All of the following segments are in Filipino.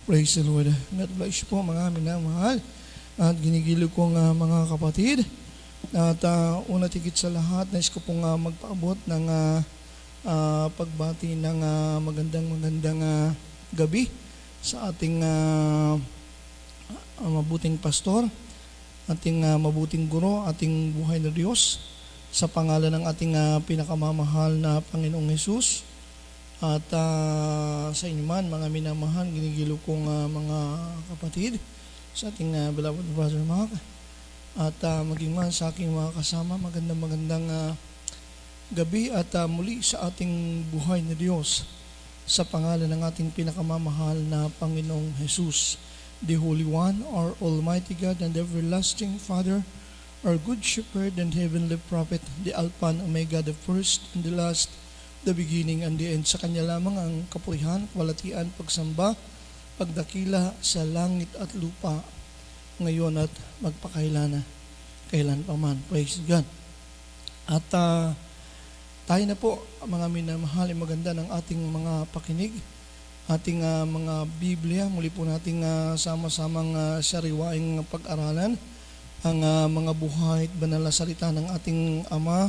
Praise the Lord. God bless po mga minamahal at ginigiliw kong mga kapatid. At una tigit sa lahat, nais ko pong magpaabot ng pagbati ng magandang gabi sa ating mabuting pastor, ating mabuting guro, ating buhay na Diyos, sa pangalan ng ating pinakamamahal na Panginoong Hesus. At sa inyo man, mga minamahal, ginigiliw kong mga kapatid, sa ating beloved brother Mark, at maging man sa aking mga kasama, magandang gabi at muli sa ating buhay na Diyos, sa pangalan ng ating pinakamamahal na Panginoong Hesus, the Holy One, our Almighty God and everlasting Father, our Good Shepherd and Heavenly Prophet, the Alpha and Omega, the first and the last, the beginning and the end. Sa Kanya lamang ang kapurihan, kalwalhatian, pagsamba, pagdakila sa langit at lupa, ngayon at magpakailan kailan pa man. Praise God. At tayo na po, mga minamahal, maganda ng ating mga pakinig, ating mga Biblia. Muli po nating sama-samang sariwaing pag-aralan ang mga buhay at banal na salita ng ating Ama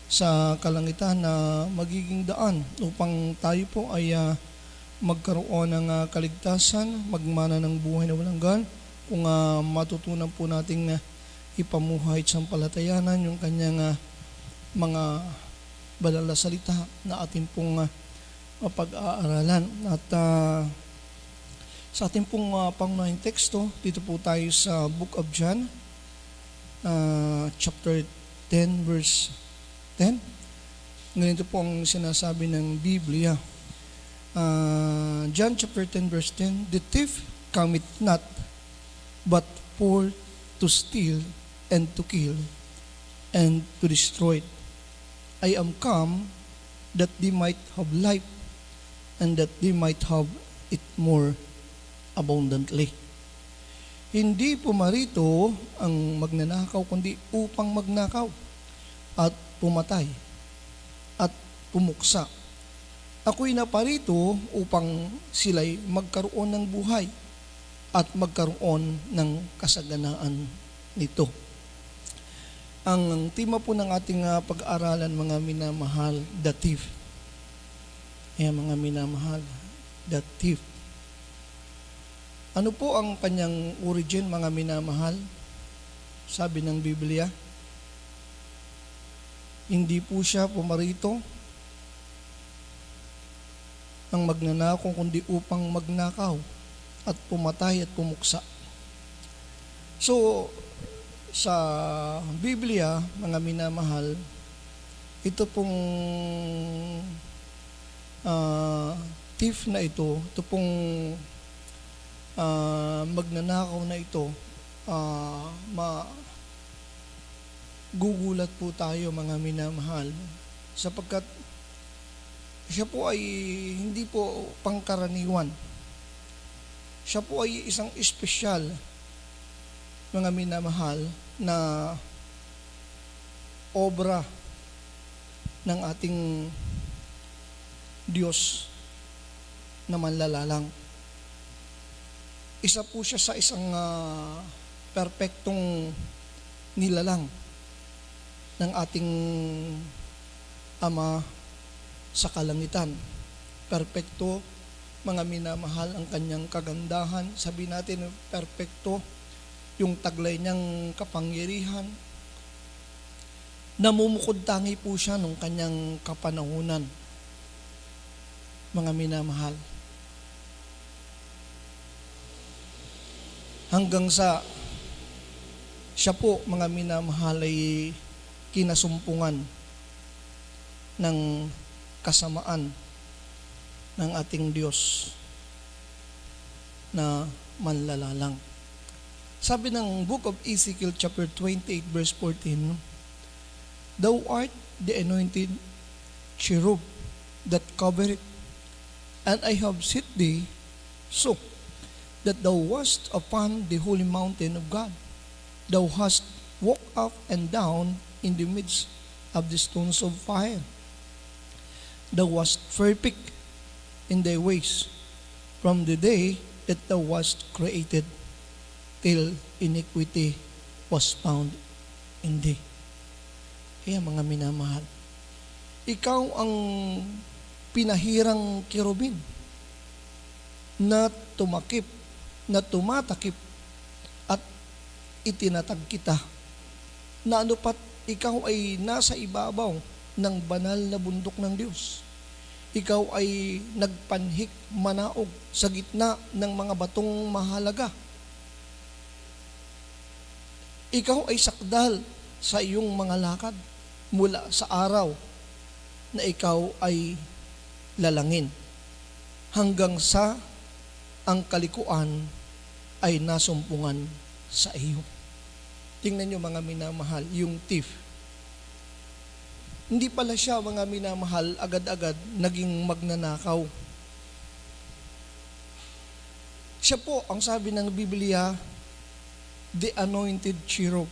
sa kalangitan na magiging daan upang tayo po ay magkaroon ng kaligtasan, magmana ng buhay na walang hanggan, kung matutunan po nating ipamuhay at sampalatayanan yung kanyang mga banal na salita na ating pong mapag-aaralan. At sa ating pong pangunahing teksto, dito po tayo sa Book of John, chapter 10 verse 10. Ganito po ang sinasabi ng Biblia. John chapter 10 verse 10, the thief cometh not, but for to steal and to kill and to destroy. I am come that they might have life and that they might have it more abundantly. Hindi pumarito ang magnanakaw, kundi upang magnakaw at pumatay at pumuksa. Ako'y naparito upang sila'y magkaroon ng buhay at magkaroon ng kasaganaan nito. Ang tema po ng ating pag-aaralan, mga minamahal, the thief. Mga minamahal, the thief. Ano po ang kanyang origin, mga minamahal? Sabi ng Biblia, hindi po siya pumarito ang magnanakaw, kundi upang magnakaw at pumatay at pumuksa. So, sa Biblia, mga minamahal, ito pong thief na ito pong magnanakaw na ito, gugulat po tayo, mga minamahal, sapagkat siya po ay hindi po pangkaraniwan. Siya po ay isang espesyal, mga minamahal, na obra ng ating Diyos na manlalalang. Isa po siya sa isang perpektong nilalang ng ating Ama sa kalangitan. Perpekto, mga minamahal, ang kanyang kagandahan. Sabi natin, perpekto yung taglay niyang kapangyarihan. Namumukod-tangi po siya nung kanyang kapanahunan, mga minamahal. Hanggang sa siya po, mga minamahal, ay kinasumpungan ng kasamaan ng ating Diyos na manlalalang. Sabi ng Book of Ezekiel chapter 28 verse 14, thou art the anointed cherub that covereth, and I have set thee so that thou wast upon the holy mountain of God. Thou hast walked up and down in the midst of the stones of fire. Thou wast perfect in thy ways from the day that thou wast created, till iniquity was found in thee. Kaya mga minamahal, ikaw ang pinahirang kerubin na tumakip, na tumatakip at itinatag kita, na ano pat ikaw ay nasa ibabaw ng banal na bundok ng Diyos. Ikaw ay nagpanhik manaog sa gitna ng mga batong mahalaga. Ikaw ay sakdal sa iyong mga lakad mula sa araw na ikaw ay lalangin hanggang sa ang kalikuan ay nasumpungan sa iyo. Tingnan nyo mga minamahal, yung thief. Hindi pala siya mga minamahal agad-agad naging magnanakaw. Siya po, ang sabi ng Biblia, the anointed cherub.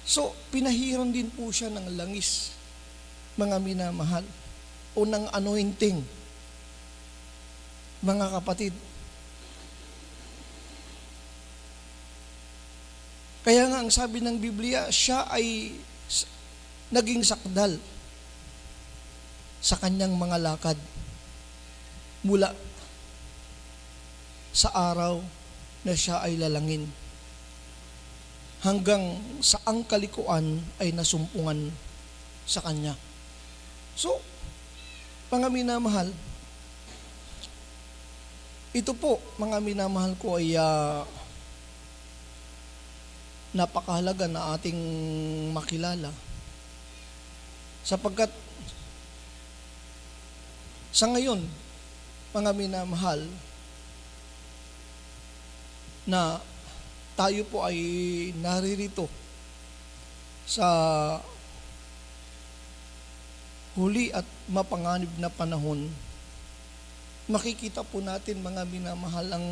So, pinahiran din po siya ng langis, mga minamahal, o ng anointing. Mga kapatid, kaya nga ang sabi ng Biblia, siya ay naging sakdal sa kanyang mga lakad mula sa araw na siya ay lalangin hanggang sa ang kalikuan ay nasumpungan sa kanya. So, mga minamahal, ito po, mga minamahal ko ay napakahalaga na ating makilala sapagkat sa ngayon, mga minamahal, na tayo po ay naririto sa huli at mapanganib na panahon, makikita po natin mga minamahal ang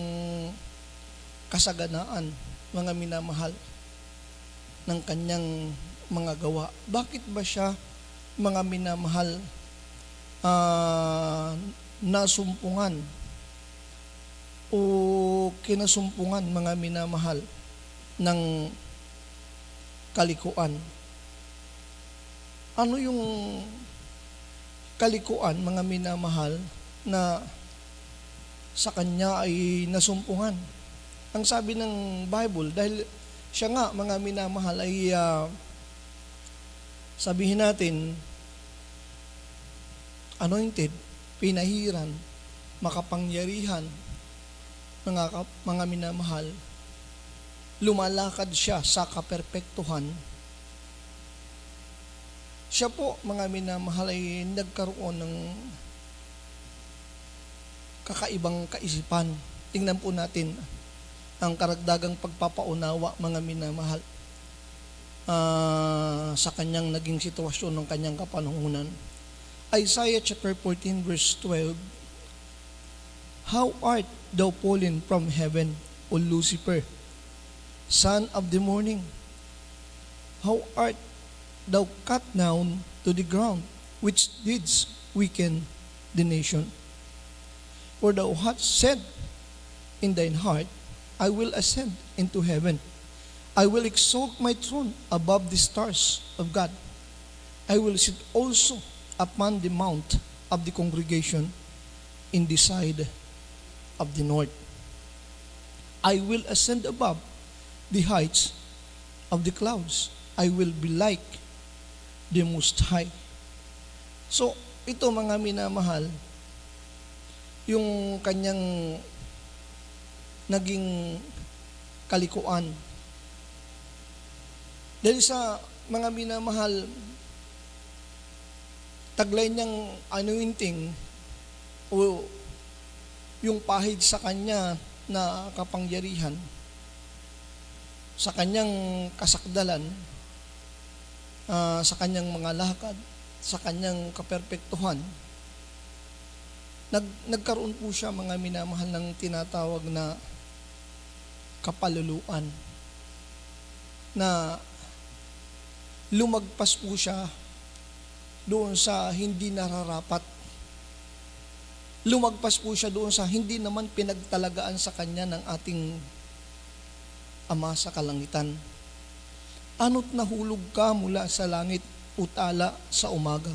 kasaganaan, mga minamahal, ng kanyang mga gawa. Bakit ba siya, mga minamahal, nasumpungan o kinasumpungan, mga minamahal, ng kalikuan? Ano yung kalikuan, mga minamahal, na sa kanya ay nasumpungan? Ang sabi ng Bible, dahil siya nga, mga minamahal, ay sabihin natin, anointed, pinahiran, makapangyarihan, mga minamahal, lumalakad siya sa kaperpektuhan. Siya po, mga minamahal, ay nagkaroon ng kakaibang kaisipan. Tingnan po natin ang karagdagang pagpapaunawa, mga minamahal, sa kanyang naging sitwasyon ng kanyang kapanahunan. Isaiah chapter 14 verse 12, how art thou fallen from heaven, O Lucifer, son of the morning? How art thou cut down to the ground, which didst weaken the nation? For thou hast said in thine heart, I will ascend into heaven. I will exalt my throne above the stars of God. I will sit also upon the mount of the congregation in the side of the north. I will ascend above the heights of the clouds. I will be like the Most High. So, ito mga minamahal, yung kanyang naging kalikuan. Dahil sa mga minamahal, taglay niyang anointing o yung pahid sa kanya na kapangyarihan, sa kanyang kasakdalan, sa kanyang mga lakad, sa kanyang kaperpektuhan, nagkaroon po siya, mga minamahal, ng tinatawag na kapaluluan, na lumagpas po siya doon sa hindi nararapat lumagpas po siya doon sa hindi naman pinagtalagaan sa kanya ng ating Ama sa kalangitan. Ano't nahulog ka mula sa langit, utala sa umaga?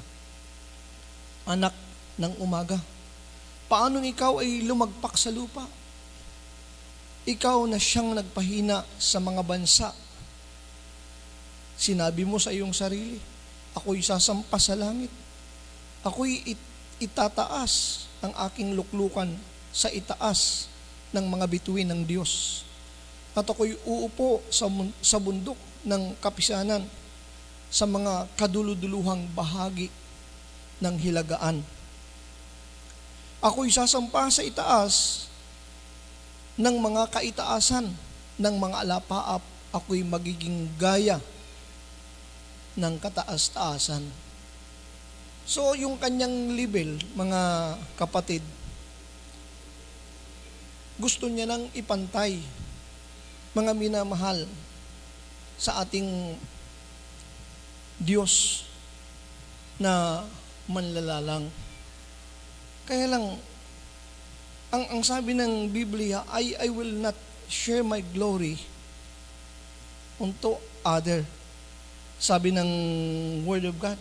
Anak ng umaga, paanong ikaw ay lumagpak sa lupa? Ikaw na siyang nagpahina sa mga bansa. Sinabi mo sa iyong sarili, ako'y sasampa sa langit. Ako'y itataas ang aking luklukan sa itaas ng mga bituin ng Diyos. At ako'y uupo sa bundok ng kapisanan sa mga kaduluduluhang bahagi ng hilagaan. Ako'y sasampa sa itaas ng mga kaitaasan ng mga alapaap. Ako'y magiging gaya ng kataas-taasan. So, yung kanyang level, mga kapatid, gusto niya nang ipantay, mga minamahal, sa ating Diyos na manlalalang. Kaya lang, ang sabi ng Biblia, I will not share my glory unto other. Sabi ng Word of God.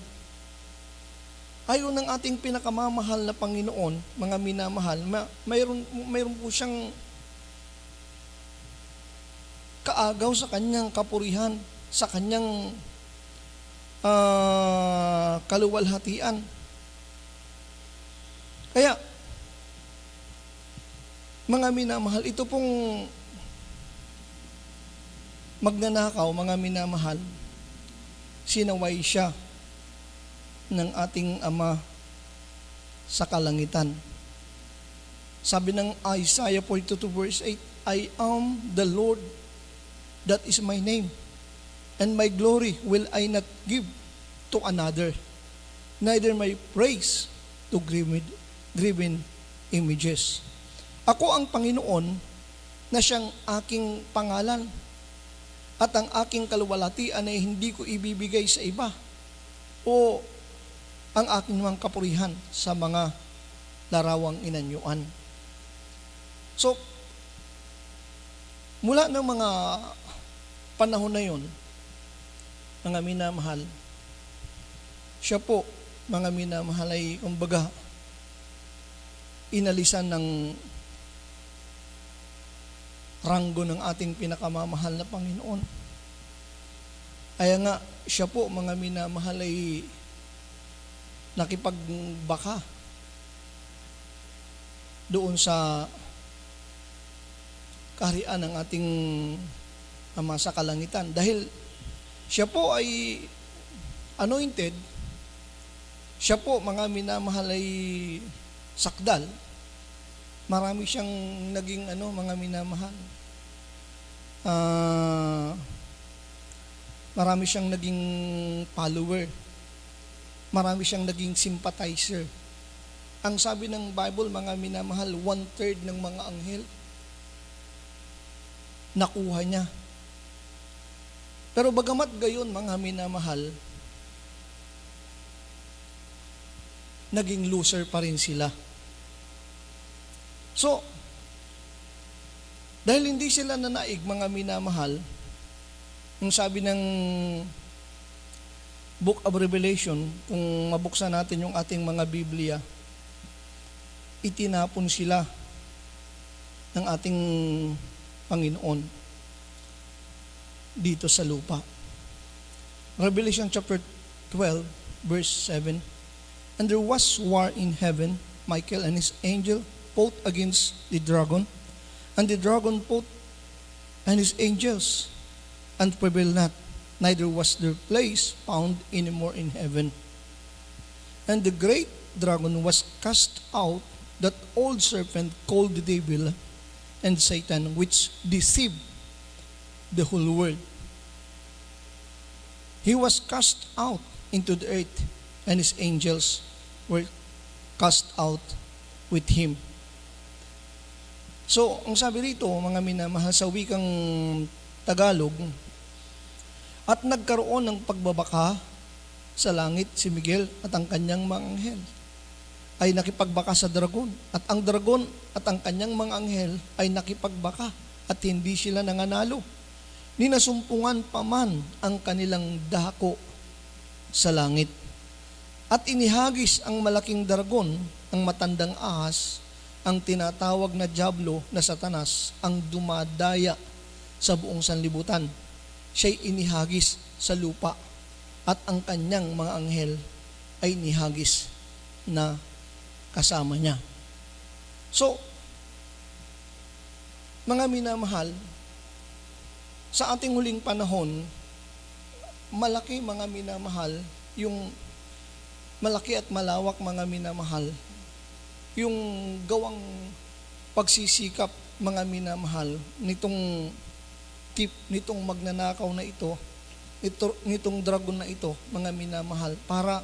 Ayaw ng ating pinakamamahal na Panginoon, mga minamahal, mayroon po siyang kaagaw sa kanyang kapurihan, sa kanyang kaluwalhatian. Kaya, mga minamahal, ito pong magnanakaw, mga minamahal, sinaway siya ng ating Ama sa kalangitan. Sabi ng Isaiah 42 verse 8, I am the Lord, that is my name, and my glory will I not give to another, neither my praise to graven images. Ako ang Panginoon na siyang aking pangalan, at ang aking kaluwalhatian ay hindi ko ibibigay sa iba, o ang aking mga kapurihan sa mga larawang inanyuan. So, mula ng mga panahon na yon, mga minamahal, siya po, mga minamahal, ay kumbaga inalisan ng ranggo ng ating pinakamamahal na Panginoon. Kaya nga, siya po, mga minamahal, ay nakipagbaka doon sa kaharian ng ating Ama sa kalangitan. Dahil siya po ay anointed, siya po, mga minamahal, ay sakdal. Marami siyang naging mga minamahal. Marami siyang naging follower. Marami siyang naging sympathizer. Ang sabi ng Bible, mga minamahal, 1/3 ng mga anghel nakuha niya. Pero bagamat gayon, mga minamahal, naging loser pa rin sila. So, dahil hindi sila nanaig, mga minamahal, ang sabi ng Book of Revelation, kung mabuksan natin yung ating mga Biblia, itinapon sila ng ating Panginoon dito sa lupa. Revelation chapter 12, verse 7, and there was war in heaven, Michael and his angel fought against the dragon, and the dragon fought and his angels, and prevailed not, neither was their place found anymore in heaven. And the great dragon was cast out, that old serpent called the devil and Satan, which deceived the whole world. He was cast out into the earth, and his angels were cast out with him. So, ang sabi rito, mga minamahal, sa wikang Tagalog, at nagkaroon ng pagbabaka sa langit si Miguel at ang kanyang mga anghel. ay nakipagbaka sa dragon. At ang dragon at ang kanyang mga anghel ay nakipagbaka at hindi sila nanganalo. Ninasumpungan pa man ang kanilang dako sa langit. At inihagis ang malaking dragon, ang matandang ahas, ang tinatawag na Diablo na Satanas, ang dumadaya sa buong sanlibutan. Siya'y inihagis sa lupa at ang kanyang mga anghel ay inihagis na kasama niya. So, mga minamahal, sa ating huling panahon, malaki mga minamahal, yung malaki at malawak mga minamahal, yung gawang pagsisikap mga minamahal nitong magnanakaw na ito, nitong dragon na ito, mga minamahal, para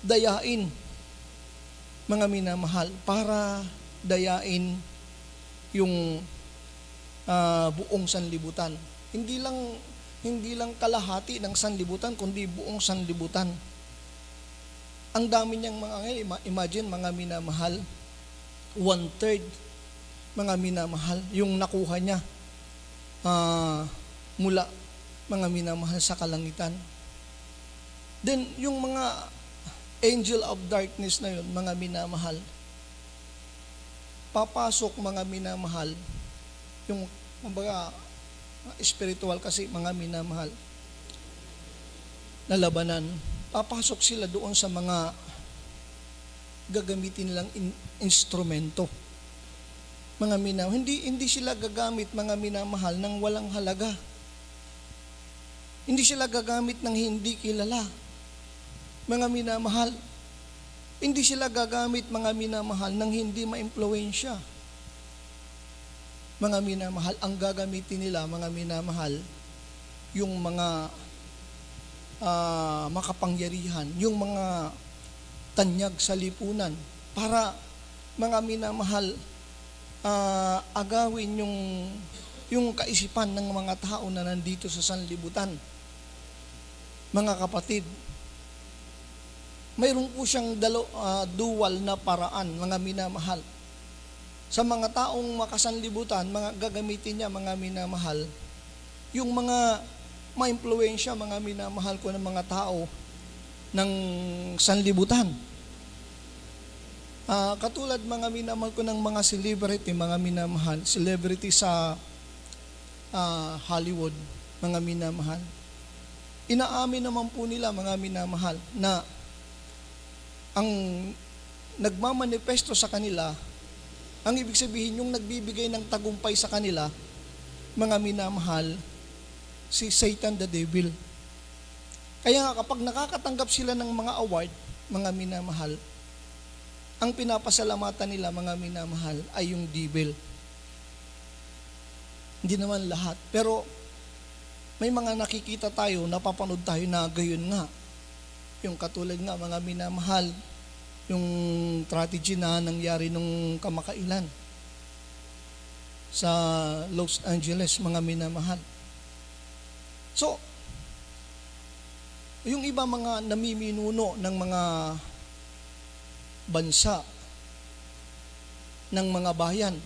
dayain, mga minamahal, para dayain yung buong sanlibutan. Hindi lang kalahati ng sanlibutan, kundi buong sanlibutan. Ang dami niyang mga anghel, imagine mga minamahal, 1/3 mga minamahal, yung nakuha niya mula mga minamahal sa kalangitan. Then, yung mga angel of darkness na yun, mga minamahal, papasok mga minamahal, yung kumbaga spiritual kasi mga minamahal, na labanan, papasok sila doon sa mga gagamitin nilang instrumento. Mga minamahal, hindi sila gagamit mga minamahal ng walang halaga. Hindi sila gagamit ng hindi kilala. Mga minamahal, hindi sila gagamit mga minamahal ng hindi maimpluwensya. Mga minamahal, ang gagamitin nila mga minamahal, yung mga makapangyarihan, yung mga tanyag sa lipunan, para mga minamahal, agawin yung kaisipan ng mga tao na nandito sa sanlibutan. Mga kapatid, mayroon po siyang dual na paraan, mga minamahal. Sa mga taong makasanlibutan, mga gagamitin niya, mga minamahal, yung mga maimpluwensya, mga minamahal ko ng mga tao ng sanlibutan. Katulad mga minamahal ko ng mga celebrity, mga minamahal, celebrity sa Hollywood, mga minamahal. Inaamin naman po nila, mga minamahal, na ang nagmamanifesto sa kanila, ang ibig sabihin, yung nagbibigay ng tagumpay sa kanila, mga minamahal, si Satan the Devil. Kaya nga kapag nakakatanggap sila ng mga award, mga minamahal, ang pinapasalamatan nila, mga minamahal, ay yung devil. Hindi naman lahat. Pero may mga nakikita tayo, napapanood tayo na gayon nga. Yung katulad nga, mga minamahal, yung tragedy na nangyari nung kamakailan sa Los Angeles, mga minamahal. So, yung iba mga namiminuno ng mga bansa, ng mga bayan,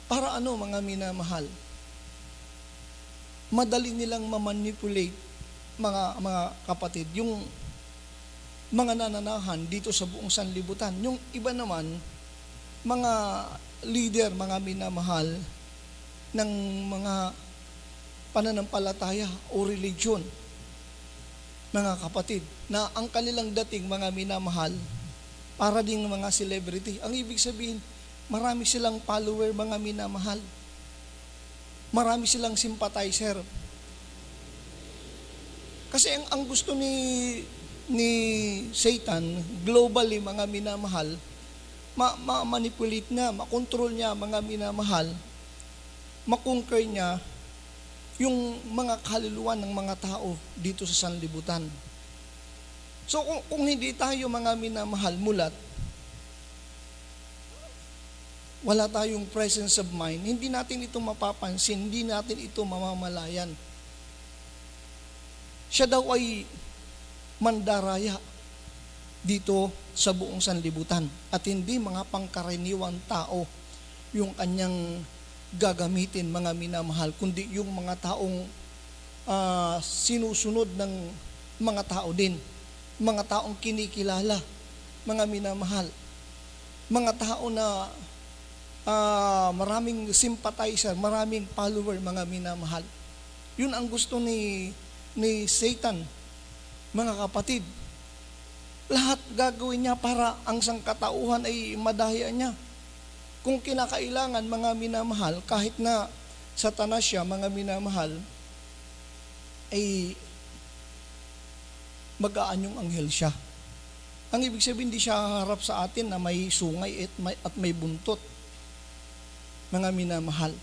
para ano, mga minamahal? Madali nilang mamanipulate, mga kapatid, yung mga nananahan dito sa buong sanlibutan. Yung iba naman, mga leader, mga minamahal, ng mga pananampalataya o religion, mga kapatid, na ang kanilang dating, mga minamahal, para ding mga celebrity. Ang ibig sabihin, marami silang follower, mga minamahal. Marami silang sympathizer. Kasi ang gusto ni Satan, globally, mga minamahal, ma-manipulate niya, makontrol niya, mga minamahal, makonquer niya yung mga kaluluwa ng mga tao dito sa sanlibutan. So kung hindi tayo, mga minamahal, mulat, wala tayong presence of mind, hindi natin ito mapapansin, hindi natin ito mamamalayan. Siya daw ay mandaraya dito sa buong sanlibutan. At hindi mga pangkaraniwang tao yung kanyang gagamitin, mga minamahal, kundi yung mga taong sinusunod ng mga tao din. Mga taong kinikilala, mga minamahal. Mga tao na maraming sympathizer, maraming follower, mga minamahal. Yun ang gusto ni Satan, mga kapatid. Lahat gagawin niya para ang sangkatauhan ay madaya niya. Kung kinakailangan, mga minamahal, kahit na Satanas siya, mga minamahal, ay mag-aanyong anghel siya. Ang ibig sabihin, hindi siya harap sa atin na may sungay at may buntot, mga minamahal.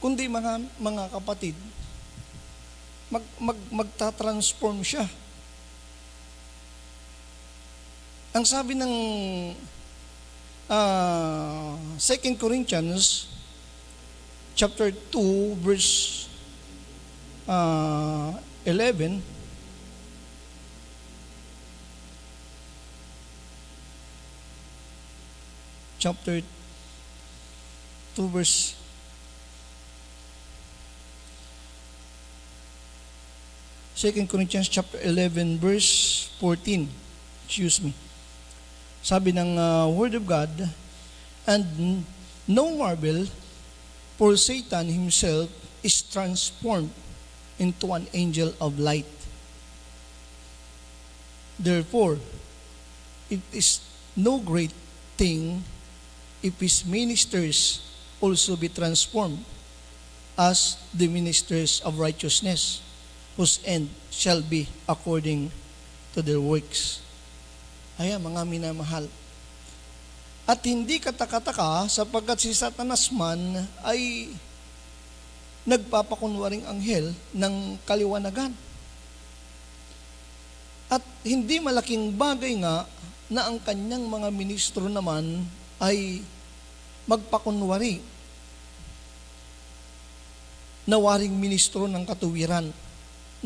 Kundi mga kapatid, magta-transform siya. Ang sabi ng 2 Corinthians chapter 2 verse 11, chapter 2 verse 2 Corinthians chapter 11 verse 14. Excuse me. Sabi ng Word of God, and no marvel, for Satan himself is transformed into an angel of light. Therefore, it is no great thing if his ministers also be transformed as the ministers of righteousness, whose end shall be according to their works. Ayan, mga minamahal. At hindi katakataka sapagkat si Satanas man ay nagpapakunwaring anghel ng kaliwanagan. At hindi malaking bagay nga na ang kanyang mga ministro naman ay magpakunwari na waring ministro ng katuwiran,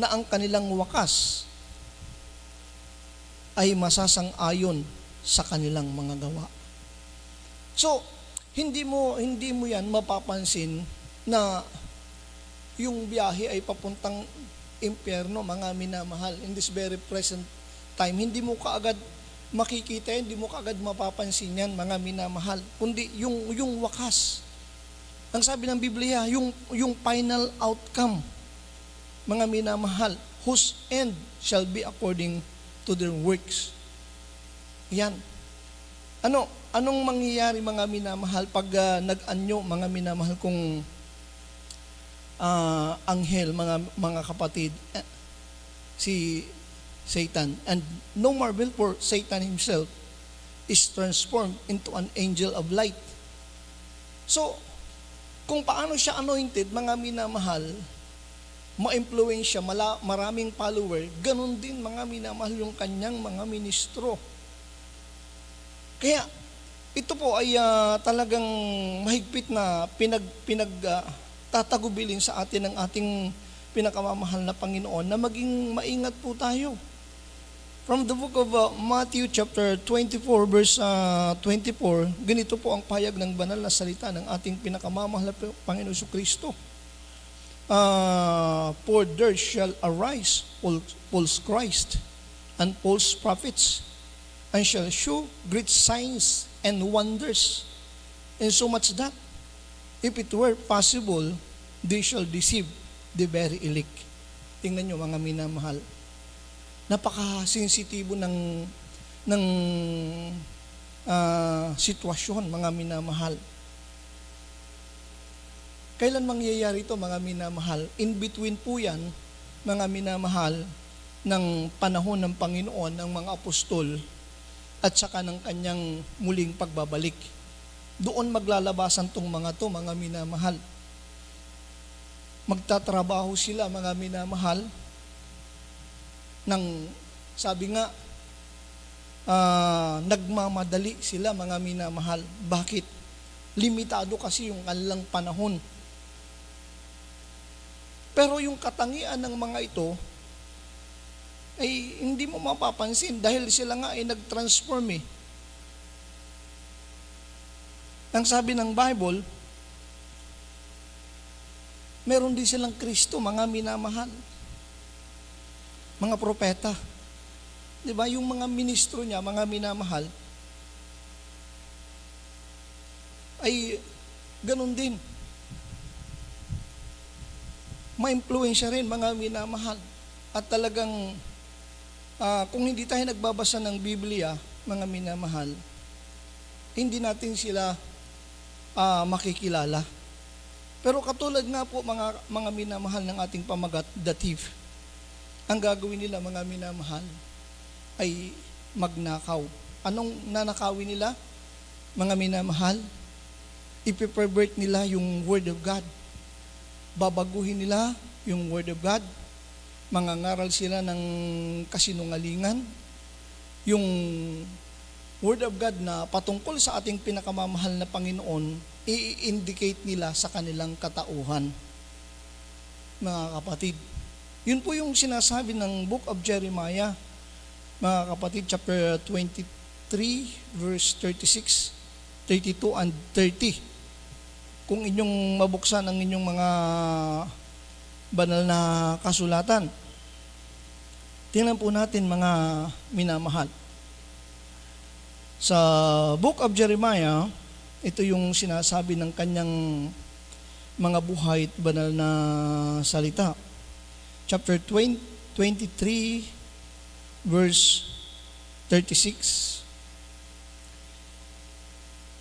na ang kanilang wakas ay masasang-ayon sa kanilang mga gawa. So, hindi mo yan mapapansin na yung biyahe ay papuntang impyerno, mga minamahal. In this very present time, hindi mo kaagad makikita, hindi mo kaagad mapapansin yan, mga minamahal. Kundi yung wakas. Ang sabi ng Biblia, yung final outcome, mga minamahal, whose end shall be according to their works. Yan. Anong mangyayari, mga minamahal, pag nag-anyo, mga minamahal, kung anghel, mga kapatid, si Satan? And no marvel, for Satan himself is transformed into an angel of light. So, kung paano siya anointed, mga minamahal, ma-influensya, maraming follower, ganun din, mga minamahal, yung kanyang mga ministro. Kaya, ito po ay talagang mahigpit na tatagubilin sa atin ng ating pinakamamahal na Panginoon na maging maingat po tayo. From the book of Matthew chapter 24 verse 24, ganito po ang pahayag ng banal na salita ng ating pinakamamahal na Panginoon Kristo. For there shall arise false Christ and false prophets, and shall show great signs and wonders, and so much that, if it were possible, they shall deceive the very elect. Tingnan nyo, mga minamahal. Napaka-sensitibo ng sitwasyon, mga minamahal. Kailan mangyayari ito, mga minamahal? In between po yan, mga minamahal, ng panahon ng Panginoon, ng mga apostol, at saka ng kanyang muling pagbabalik. Doon maglalabasan tong mga to, mga minamahal. Magtatrabaho sila, mga minamahal, sabi nga, nagmamadali sila, mga minamahal. Bakit? Limitado kasi yung kanilang panahon. Pero yung katangian ng mga ito ay hindi mo mapapansin dahil sila nga ay nag-transform eh. Ang sabi ng Bible, meron din silang Kristo, mga minamahal. Mga propeta. Di ba? Yung mga ministro niya, mga minamahal, ay ganun din. Ma-impluensya rin, mga minamahal. At talagang, kung hindi tayo nagbabasa ng Biblia, mga minamahal, hindi natin sila makikilala. Pero katulad nga po mga minamahal ng ating pamagat, the thief, ang gagawin nila mga minamahal ay magnakaw. Anong nanakawin nila? Mga minamahal, ipipervert nila yung Word of God. Babaguhin nila yung Word of God. Mangangaral sila ng kasinungalingan. Yung Word of God na patungkol sa ating pinakamamahal na Panginoon, i-indicate nila sa kanilang katauhan. Mga kapatid, yun po yung sinasabi ng Book of Jeremiah, mga kapatid, chapter 23, verse 36, 32, and 30. Kung inyong mabuksan ang inyong mga banal na kasulatan, tingnan po natin mga minamahal. Sa Book of Jeremiah, ito yung sinasabi ng kanyang mga buhay at banal na salita. Chapter 23, verse 36.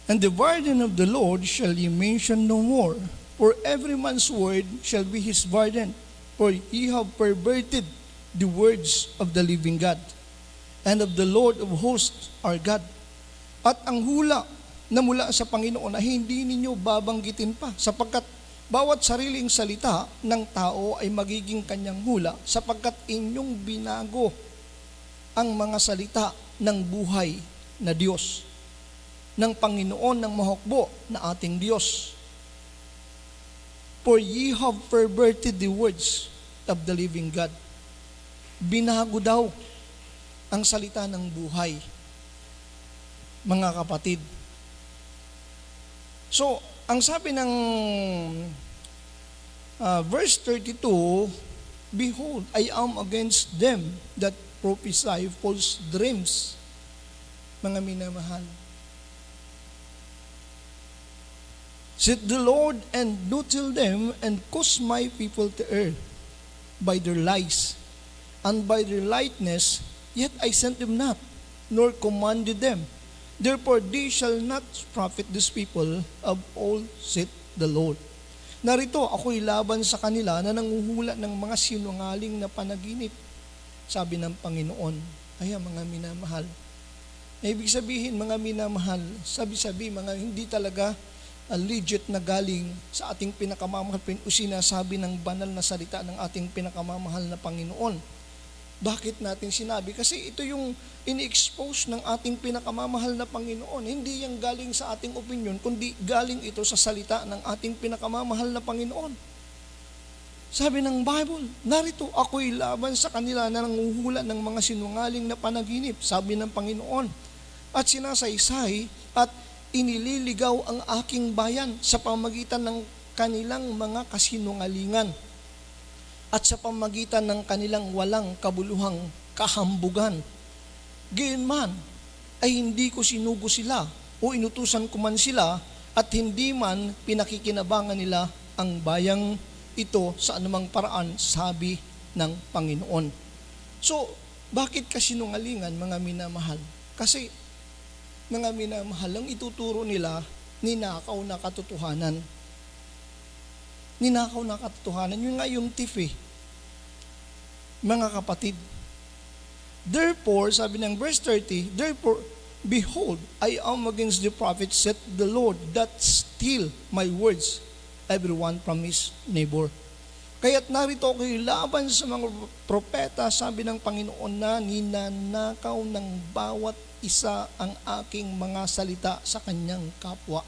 And the burden of the Lord shall ye mention no more, for every man's word shall be his burden, for ye have perverted the words of the living God, and of the Lord of hosts our God. At ang hula na mula sa Panginoon ay hindi ninyo babanggitin pa, sapagkat bawat sariling salita ng tao ay magiging kanyang hula, sapagkat inyong binago ang mga salita ng buhay na Diyos, ng Panginoon ng mahukbo na ating Diyos. For ye have perverted the words of the living God. Binago daw ang salita ng buhay, mga kapatid. So, ang sabi ng verse 32, behold, I am against them that prophesy false dreams. Mga minamahal, said the Lord, and do till them, and cause my people to err by their lies, and by their lightness, yet I sent them not, nor commanded them. Therefore they shall not profit this people of all, saith the Lord. Narito, ako'y laban sa kanila na nanguhula ng mga sinungaling na panaginip, sabi ng Panginoon. Ay, mga minamahal. Ibig sabihin, mga minamahal, sabi-sabi, mga hindi talaga legit na galing sa ating pinakamamahal o sinasabi ng banal na salita ng ating pinakamamahal na Panginoon. Bakit natin sinabi? Kasi ito yung ini-expose ng ating pinakamamahal na Panginoon. Hindi yung galing sa ating opinion, kundi galing ito sa salita ng ating pinakamamahal na Panginoon. Sabi ng Bible, narito ako'y laban sa kanila na nanguhula ng mga sinungaling na panaginip, sabi ng Panginoon, at sinasaysay at inililigaw ang aking bayan sa pamagitan ng kanilang mga kasinungalingan at sa pamagitan ng kanilang walang kabuluhang kahambugan. Gayunman ay hindi ko sinugo sila o inutusan ko man sila, at hindi man pinakikinabangan nila ang bayang ito sa anumang paraan, sabi ng Panginoon. So, bakit kasinungalingan, mga minamahal? Kasi mga minamahal, ang ituturo nila, ninakaw na katotohanan. Ninakaw na katotohanan. Yun nga yung thief eh. Mga kapatid. Therefore, sabi ng verse 30, therefore, behold, I am against the prophets, saith the Lord, that steal my words, everyone from his neighbor. Kaya't narito ako'y laban sa mga propeta, sabi ng Panginoon, na ninanakaw ng bawat isa ang aking mga salita sa kanyang kapwa.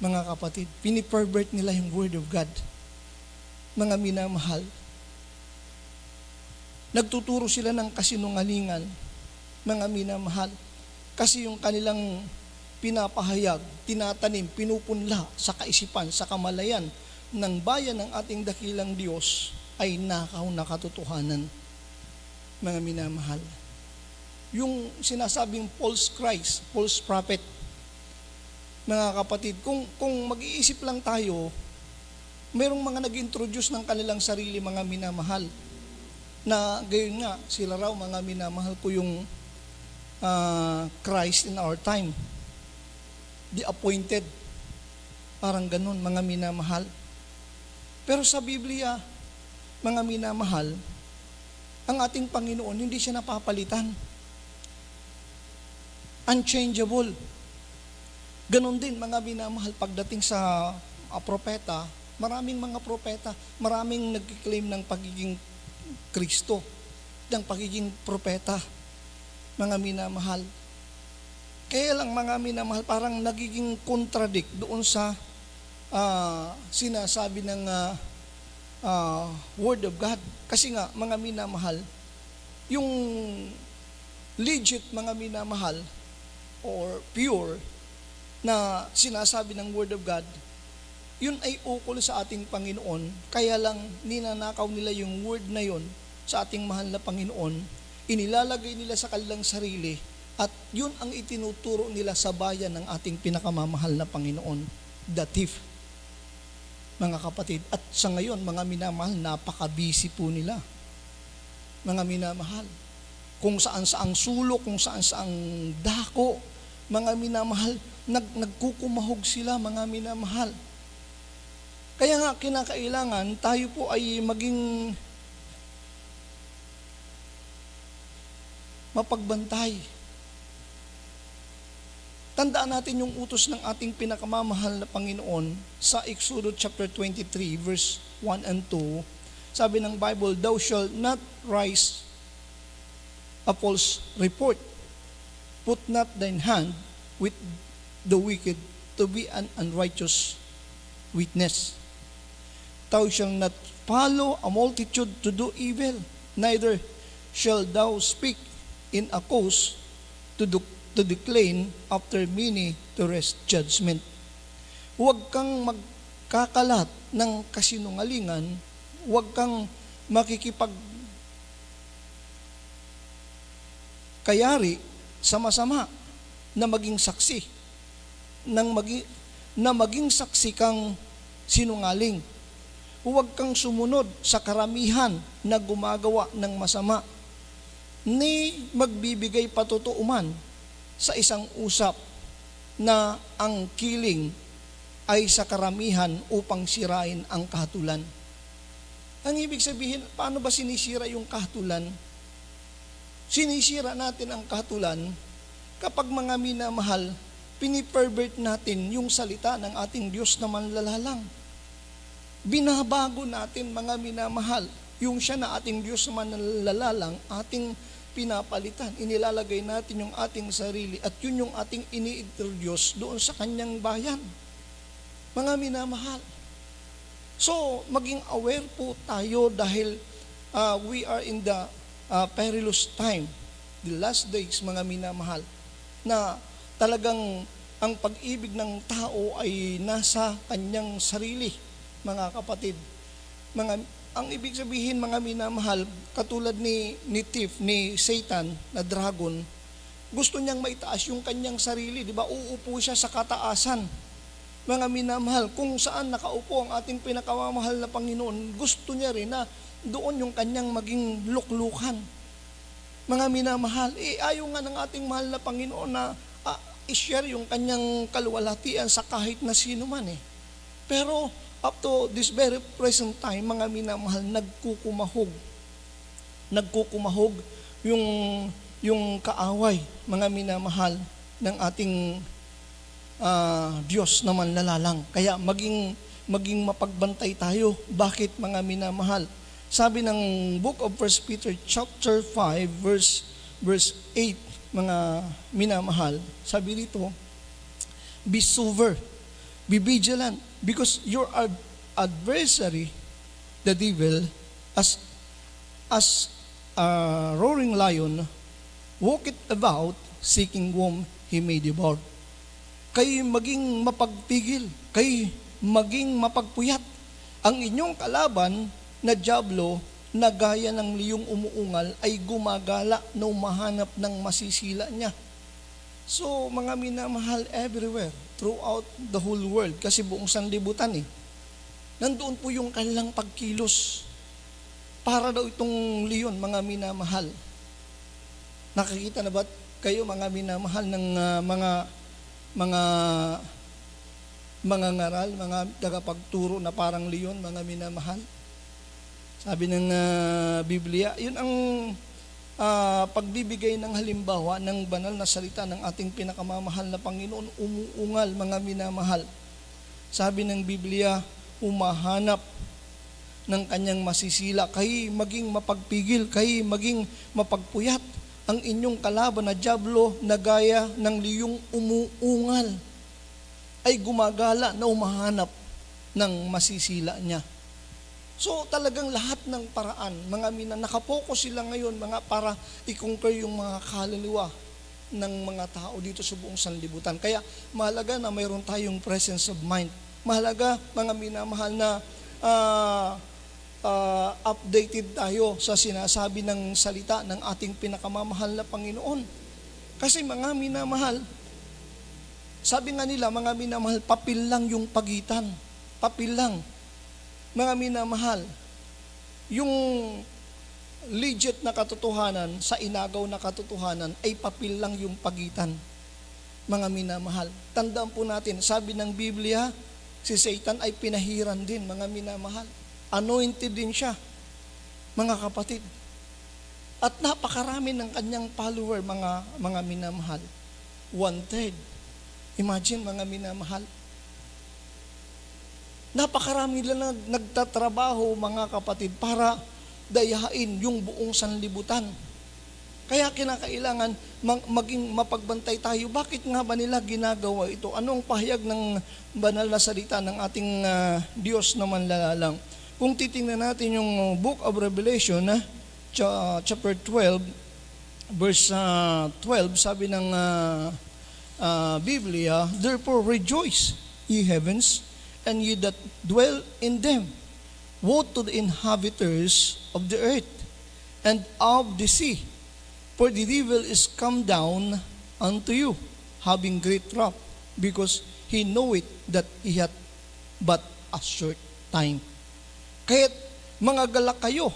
Mga kapatid, pinipervert nila yung Word of God. Mga minamahal, Nagtuturo sila ng kasinungalingan, mga minamahal. Kasi yung kanilang pinapahayag, tinatanim, pinupunla sa kaisipan, sa kamalayan ng bayan ng ating dakilang Diyos ay nakaw na katotohanan, mga minamahal. Yung sinasabing false Christ, false prophet, mga kapatid, kung mag-iisip lang tayo, mayroong mga nag-introduce ng kanilang sarili, mga minamahal, na gayon nga, sila raw, mga minamahal ko, yung Christ in our time, the appointed, parang ganun, mga minamahal. Pero sa Biblia, mga minamahal, ang ating Panginoon, hindi siya napapalitan. Unchangeable. Ganon din, mga minamahal, pagdating sa propeta, maraming mga propeta, maraming nagkiklaim ng pagiging Kristo, ng pagiging propeta, mga minamahal. Kaya lang, mga minamahal, parang nagiging contradict doon sa sinasabi ng Word of God. Kasi nga, mga minamahal, yung legit, mga minamahal, or pure, na sinasabi ng Word of God, yun ay ukol sa ating Panginoon. Kaya lang ninanakaw nila yung word na yun sa ating mahal na Panginoon, inilalagay nila sa kanilang sarili, at yun ang itinuturo nila sa bayan ng ating pinakamamahal na Panginoon, the thief, mga kapatid. At sa ngayon, mga minamahal, napaka-busy po nila, mga minamahal. Kung saan-saang sulok, kung saan-saang dako, mga minamahal, nagkukumahog sila, mga minamahal. Kaya nga, kinakailangan tayo po ay maging mapagbantay. Tandaan natin yung utos ng ating pinakamamahal na Panginoon sa Exodus chapter 23, verse 1 and 2. Sabi ng Bible, "Thou shalt not rise a false report. Put not thine hand with the wicked to be an unrighteous witness. Thou shalt not follow a multitude to do evil, neither shalt thou speak in a cause to declaim after many to rest judgment." Huwag kang magkakalat ng kasinungalingan, huwag kang makikipagkayari sa masama na maging saksi, na maging saksi kang sinungaling. Huwag kang sumunod sa karamihan na gumagawa ng masama, ni magbibigay patutuuman sa isang usap na ang kiling ay sa karamihan upang sirain ang kahatulan. Ang ibig sabihin, paano ba sinisira yung kahatulan? Sinisira natin ang kahatulan kapag, mga minamahal, pinipervert natin yung salita ng ating Diyos na manlalalang. Binabago natin, mga minamahal, yung siya na ating Diyos na manlalalang, ating pinapalitan. Inilalagay natin yung ating sarili at yun yung ating ini-introduce doon sa kanyang bayan. Mga minamahal. So, maging aware po tayo dahil we are in the perilous time, the last days, mga minamahal, na talagang ang pag-ibig ng tao ay nasa kanyang sarili, mga kapatid. Ang ibig sabihin, mga minamahal, katulad ni thief, ni Satan, na dragon, gusto niyang maitaas yung kanyang sarili, di ba? Uupo siya sa kataasan. Mga minamahal, kung saan nakaupo ang ating pinakamamahal na Panginoon, gusto niya rin na doon yung kanyang maging luklukan. Mga minamahal, ayaw nga ng ating mahal na Panginoon na i-share yung kanyang kaluwalhatian sa kahit na sino man eh. Pero up to this very present time, mga minamahal, nagkukumahog yung kaaway, mga minamahal, ng ating Diyos na manlalalang. Kaya maging mapagbantay tayo. Bakit, mga minamahal? Sabi ng Book of 1 Peter chapter 5 verse 8, mga minamahal, sabi rito, "Be sober, be vigilant, because your adversary, the devil, as a roaring lion walketh about, seeking whom he may devour. Kay maging mapagpigil, kay maging mapagpuyat. Ang inyong kalaban na dyablo na gaya ng liyong umuungal ay gumagala na umahanap ng masisila niya. So, mga minamahal, everywhere, throughout the whole world, kasi buong sanlibutan nandoon po yung kanilang pagkilos. Para daw itong leon, mga minamahal. Nakikita na ba kayo, mga minamahal, ng mga ngaral, mga tagapagturo na parang leon, mga minamahal? Sabi ng Biblia, yun ang pagbibigay ng halimbawa ng banal na salita ng ating pinakamamahal na Panginoon, umuungal, mga minamahal. Sabi ng Biblia, umahanap ng kanyang masisila, kay maging mapagpigil, kay maging mapagpuyat. Ang inyong kalaban na dyablo na gaya ng liyong umuungal ay gumagala na umahanap ng masisila niya. So talagang lahat ng paraan, mga nakapokus sila ngayon para i-conquer yung mga kaluluwa ng mga tao dito sa buong sanlibutan. Kaya mahalaga na mayroon tayong presence of mind. Mahalaga, mga minamahal, na updated tayo sa sinasabi ng salita ng ating pinakamamahal na Panginoon. Kasi mga minamahal, sabi nga nila, mga minamahal, papel lang yung pagitan. Papel lang. Mga minamahal, yung legit na katotohanan sa inagaw na katotohanan ay papel lang yung pagitan. Mga minamahal, tandaan po natin, sabi ng Biblia, si Satan ay pinahiran din, mga minamahal. Anointed din siya, mga kapatid. At napakarami ng kanyang follower, mga minamahal. 1/3. Imagine, mga minamahal. Napakarami nila nagtatrabaho, mga kapatid, para dayain yung buong sanlibutan. Kaya kinakailangan maging mapagbantay tayo. Bakit nga ba nila ginagawa ito? Anong pahayag ng banal na salita ng ating Diyos na manlalalang? Kung titingnan natin yung Book of Revelation, chapter 12, verse 12, sabi ng Biblia, therefore rejoice, ye heavens, and ye that dwell in them. Woe to the inhabitants of the earth and of the sea, for the devil is come down unto you, having great wrath, because he knoweth that he hath but a short time. Kaya't mga galak kayo,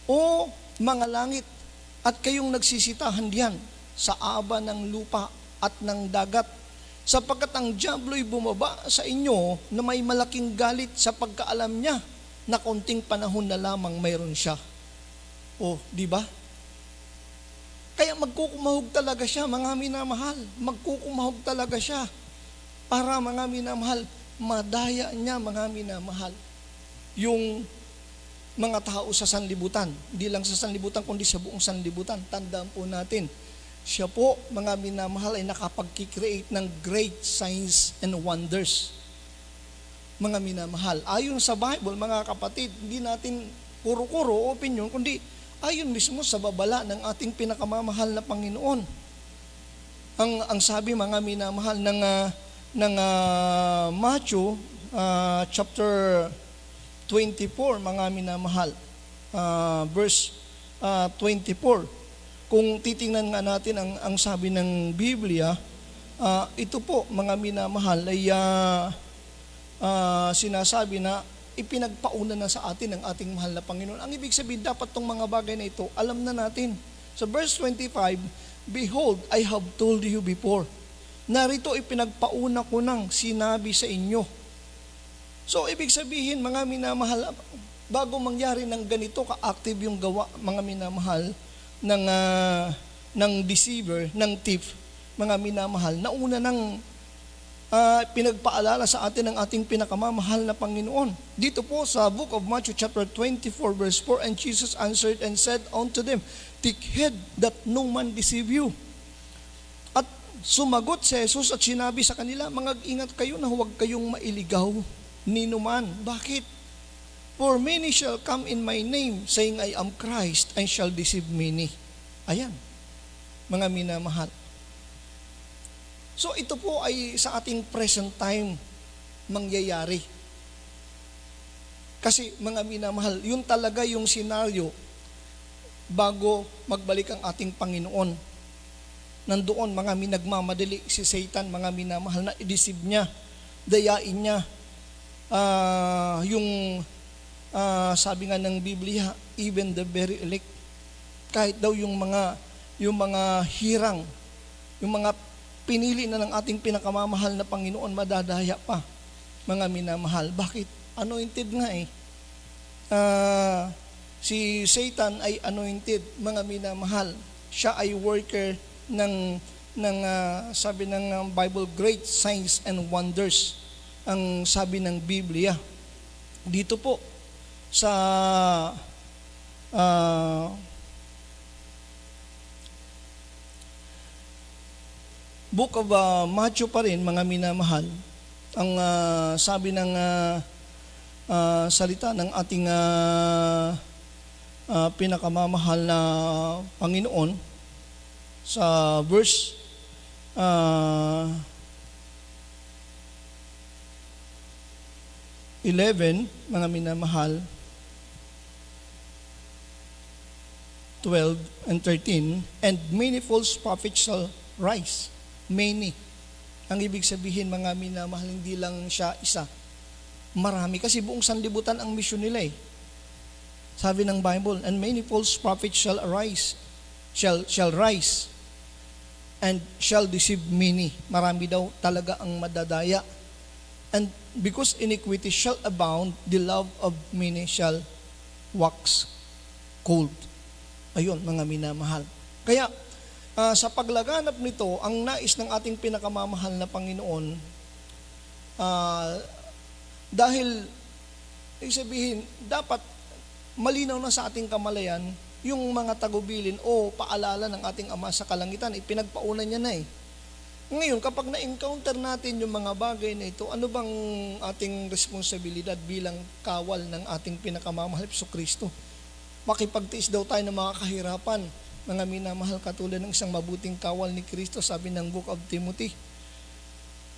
o mga langit, at kayong nagsisitahan diyan sa aba ng lupa at ng dagat, sapagkat ang dyablo'y bumaba sa inyo na may malaking galit sa pagkaalam niya na konting panahon na lamang mayroon siya. O, di ba? Kaya magkukumahog talaga siya, mga minamahal. Magkukumahog talaga siya para, mga minamahal, madaya niya, mga minamahal, yung mga tao sa sanlibutan. Hindi lang sa sanlibutan, kundi sa buong sanlibutan. Tandaan po natin, siya po, mga minamahal, ay nakapag-create ng great signs and wonders. Mga minamahal, ayon sa Bible, mga kapatid, hindi natin kuro-kuro opinion, kundi ayon mismo sa babala ng ating pinakamamahal na Panginoon. Ang sabi, mga minamahal, ng Matthew chapter 24, mga minamahal, verse 24. Kung titingnan nga natin ang sabi ng Biblia, ito po, mga minamahal, ay sinasabi na ipinagpauna na sa atin ng ating mahal na Panginoon. Ang ibig sabihin, dapat tong mga bagay na ito, alam na natin. Sa verse 25, behold, I have told you before. Narito ipinagpauna ko nang sinabi sa inyo. So, ibig sabihin, mga minamahal, bago mangyari ng ganito ka-active yung gawa, mga minamahal, ng deceiver, ng thief, mga minamahal, nauna ng pinagpaalala sa atin ng ating pinakamamahal na Panginoon. Dito po sa book of Matthew chapter 24 verse 4, and Jesus answered and said unto them, take heed that no man deceive you. At sumagot si Jesus at sinabi sa kanila, mag-ingat kayo na huwag kayong mailigaw ninuman. Bakit? For many shall come in my name, saying, I am Christ, and shall deceive many. Ayan, mga minamahal. So ito po ay sa ating present time mangyayari. Kasi mga minamahal, yun talaga yung senaryo bago magbalik ang ating Panginoon. Nandoon mga minagmamadali si Satan, mga minamahal, na i-deceive niya, dayain niya. Sabi nga ng Biblia, even the very elect, kahit daw yung mga hirang, yung mga pinili na ng ating pinakamamahal na Panginoon, madadaya pa, mga minamahal. Bakit? Anointed nga eh. Si Satan ay anointed, mga minamahal. Siya ay worker ng sabi ng Bible, great signs and wonders, ang sabi ng Biblia. Dito po sa Book of Matthew pa rin, mga minamahal, ang sabi ng salita ng ating pinakamamahal na Panginoon sa verse 11, mga minamahal, 12 and 13, and many false prophets shall rise. Many. Ang ibig sabihin, mga minamahal, hindi lang siya isa. Marami, kasi buong sanlibutan ang misyon nila eh. Sabi ng Bible, and many false prophets shall rise, and shall deceive many. Marami daw talaga ang madadaya. And because iniquity shall abound, the love of many shall wax cold. Ayun, mga minamahal. Kaya, sa paglaganap nito, ang nais ng ating pinakamamahal na Panginoon, dahil, sabihin, dapat malinaw na sa ating kamalayan, yung mga tagubilin o paalala ng ating Ama sa kalangitan, ipinagpaunan niya na eh. Ngayon, kapag na-encounter natin yung mga bagay na ito, ano bang ating responsibilidad bilang kawal ng ating pinakamamahal na Kristo? Makipagtiis daw tayo ng mga kahirapan, mga minamahal, katulad ng isang mabuting kawal ni Kristo, sabi ng Book of Timothy.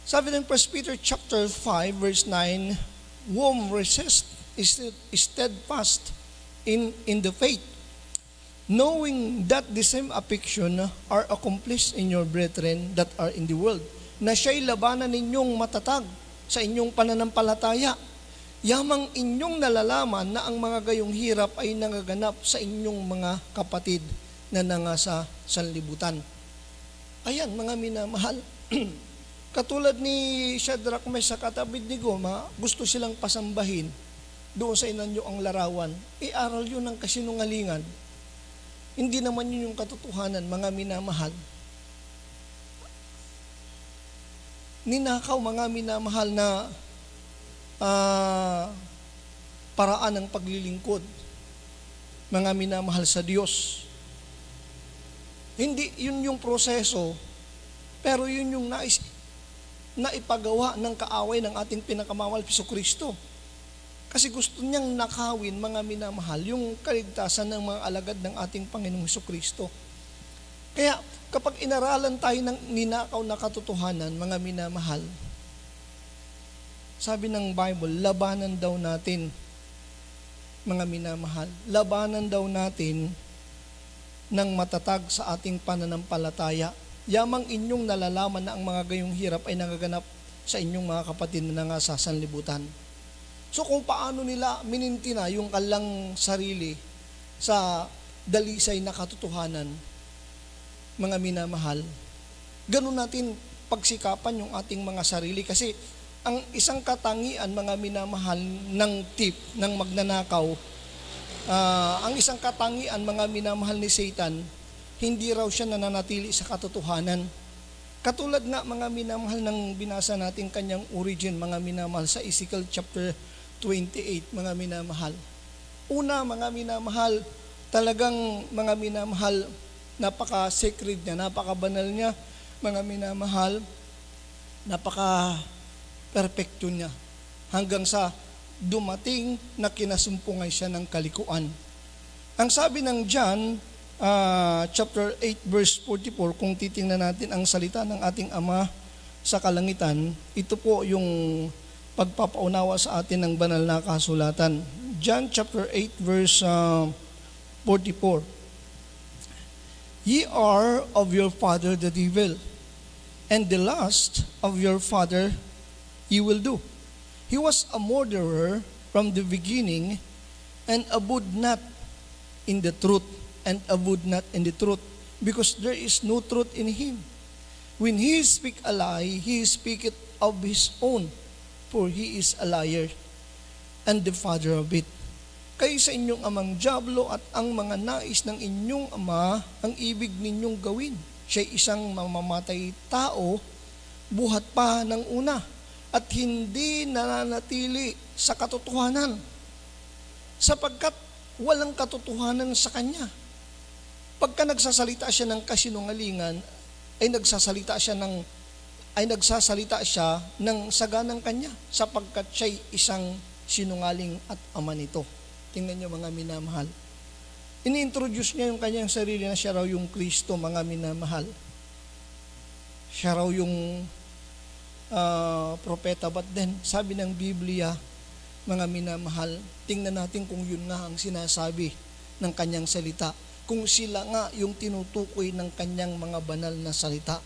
Sabi ng 1 Peter chapter 5 verse 9, whom resist is steadfast in the faith, knowing that the same affliction are accomplished in your brethren that are in the world, na siya'y labanan ninyong matatag sa inyong pananampalataya. Yamang inyong nalalaman na ang mga gayong hirap ay nangaganap sa inyong mga kapatid na nangasa sanlibutan. Ayan, mga minamahal. Katulad ni Shadrach, Meshach at Abednego, gusto silang pasambahin doon sa inanyo ang larawan. Aral yun ng kasinungalingan. Hindi naman yun yung katotohanan, mga minamahal. Ninakaw, mga minamahal, na paraan ng paglilingkod, mga minamahal sa Diyos. Hindi yun yung proseso, pero yun yung naipagawa ng kaaway ng ating pinakamamahal Kristo. Kasi gusto niyang nakawin, mga minamahal, yung kaligtasan ng mga alagad ng ating Panginoong Kristo. Kaya kapag inaralan tayo ng ninakaw na katotohanan, mga minamahal, sabi ng Bible, labanan daw natin, mga minamahal, labanan daw natin ng matatag sa ating pananampalataya. Yamang inyong nalalaman na ang mga gayong hirap ay nangaganap sa inyong mga kapatid na nangasa sanlibutan. So kung paano nila minintina yung kalang sarili sa dalisay na katotohanan, mga minamahal, ganun natin pagsikapan yung ating mga sarili. Kasi ang isang katangian, mga minamahal, ng tip, ng magnanakaw, ang isang katangian, mga minamahal, ni Satan, hindi raw siya nananatili sa katotohanan. Katulad nga, mga minamahal, ng binasa natin kanyang origin, mga minamahal, sa Ezekiel chapter 28, mga minamahal. Una, mga minamahal, talagang, mga minamahal, napaka-sacred niya, napaka-banal niya, mga minamahal, napaka-perfecto niya. Hanggang sa dumating na kinasumpungan siya ng kalikuan. Ang sabi ng John, chapter 8, verse 44, kung titingnan natin ang salita ng ating Ama sa kalangitan, ito po yung pagpapaunawa sa atin ng banal na kasulatan. John chapter 8, verse 44. Ye are of your father the devil, and the lust of your father ye will do. He was a murderer from the beginning, and abode not in the truth, because there is no truth in him. When he speak a lie, he speaketh of his own, for he is a liar, and the father of it. Kayo sa inyong amang dyablo at ang mga nais ng inyong ama ang ibig ninyong gawin. Siya'y isang mamamatay tao, buhat pa ng una, at hindi nananatili sa katotohanan, sapagkat walang katotohanan sa kanya. Pagka nagsasalita siya ng kasinungalingan, ay nagsasalita siya ng saganang kanya, sapagkat siya'y isang sinungaling at ama nito. Tingnan niyo mga minamahal. Ini-introduce niya yung kanyang sarili na siya raw yung Kristo, mga minamahal. Siya raw yung propeta. But then, sabi ng Biblia, mga minamahal, tingnan natin kung yun nga ang sinasabi ng kanyang salita. Kung sila nga yung tinutukoy ng kanyang mga banal na salita,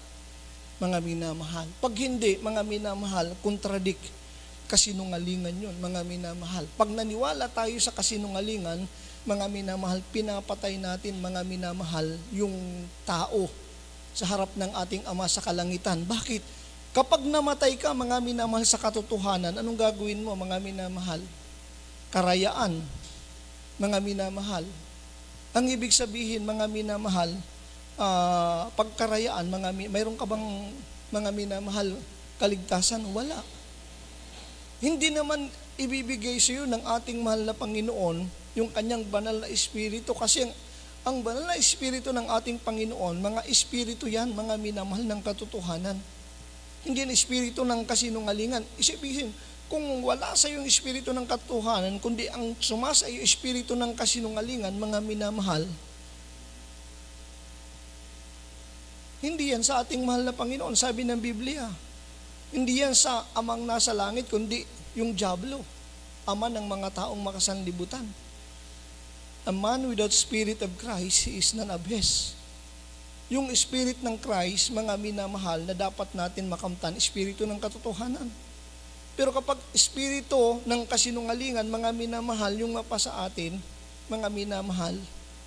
mga minamahal. Pag hindi, mga minamahal, contradict. Kasinungalingan yun, mga minamahal. Pag naniwala tayo sa kasinungalingan, mga minamahal, pinapatay natin, mga minamahal, yung tao sa harap ng ating Ama sa kalangitan. Bakit? Kapag namatay ka, mga minamahal, sa katotohanan, anong gagawin mo, mga minamahal? Karayaan, mga minamahal. Ang ibig sabihin, mga minamahal, pagkarayaan, mayroon ka bang, mga minamahal, kaligtasan? Wala. Hindi naman ibibigay sa iyo ng ating mahal na Panginoon yung kanyang banal na espiritu, kasi ang banal na espiritu ng ating Panginoon, mga espiritu yan, mga minamahal ng katotohanan. Hindi yan espiritu ng kasinungalingan. Isipin, kung wala sa yung espiritu ng katotohanan, kundi ang sumasa iyo espiritu ng kasinungalingan, mga minamahal, hindi yan sa ating mahal na Panginoon, sabi ng Biblia. Hindi yan sa amang nasa langit, kundi yung dyablo, ama ng mga taong makasanlibutan. A man without spirit of Christ, he is none of his. Yung spirit ng Christ, mga minamahal, na dapat natin makamtan, espiritu ng katotohanan. Pero kapag espiritu ng kasinungalingan, mga minamahal, yung mapa sa atin, mga minamahal,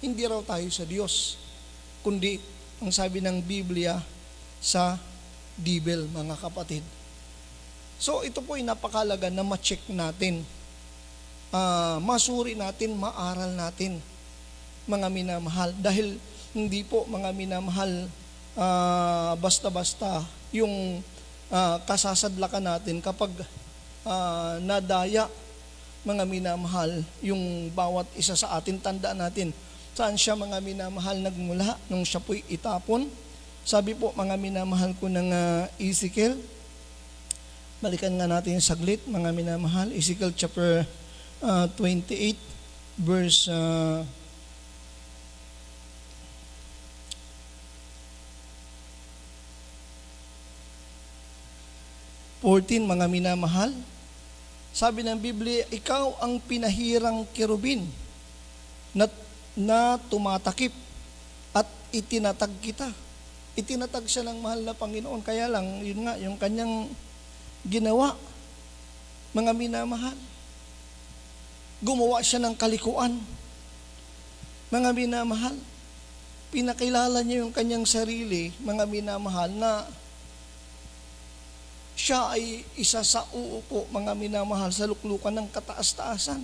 hindi raw tayo sa Diyos, kundi, ang sabi ng Biblia, sa devil, mga kapatid. So ito po ay napakalaga na ma-check natin, masuri natin, maaral natin, mga minamahal. Dahil hindi po, mga minamahal, basta-basta yung kasasadlakan natin kapag nadaya, mga minamahal, yung bawat isa sa atin. Tandaan natin, saan siya, mga minamahal, nagmula nung siya po'y itapon. Sabi po, mga minamahal ko ng Ezekiel, balikan nga natin saglit, mga minamahal, Ezekiel chapter 28, verse 14, mga minamahal. Sabi ng Biblia, ikaw ang pinahirang kerubin na tumatakip at itinatag kita. Itinatag siya ng mahal na Panginoon. Kaya lang, yun nga, yung kanyang ginawa, mga minamahal. Gumawa siya ng kalikuan. Mga minamahal, pinakilala niya yung kanyang sarili, mga minamahal, na siya ay isa sa uupo, mga minamahal, sa luklukan ng kataas-taasan.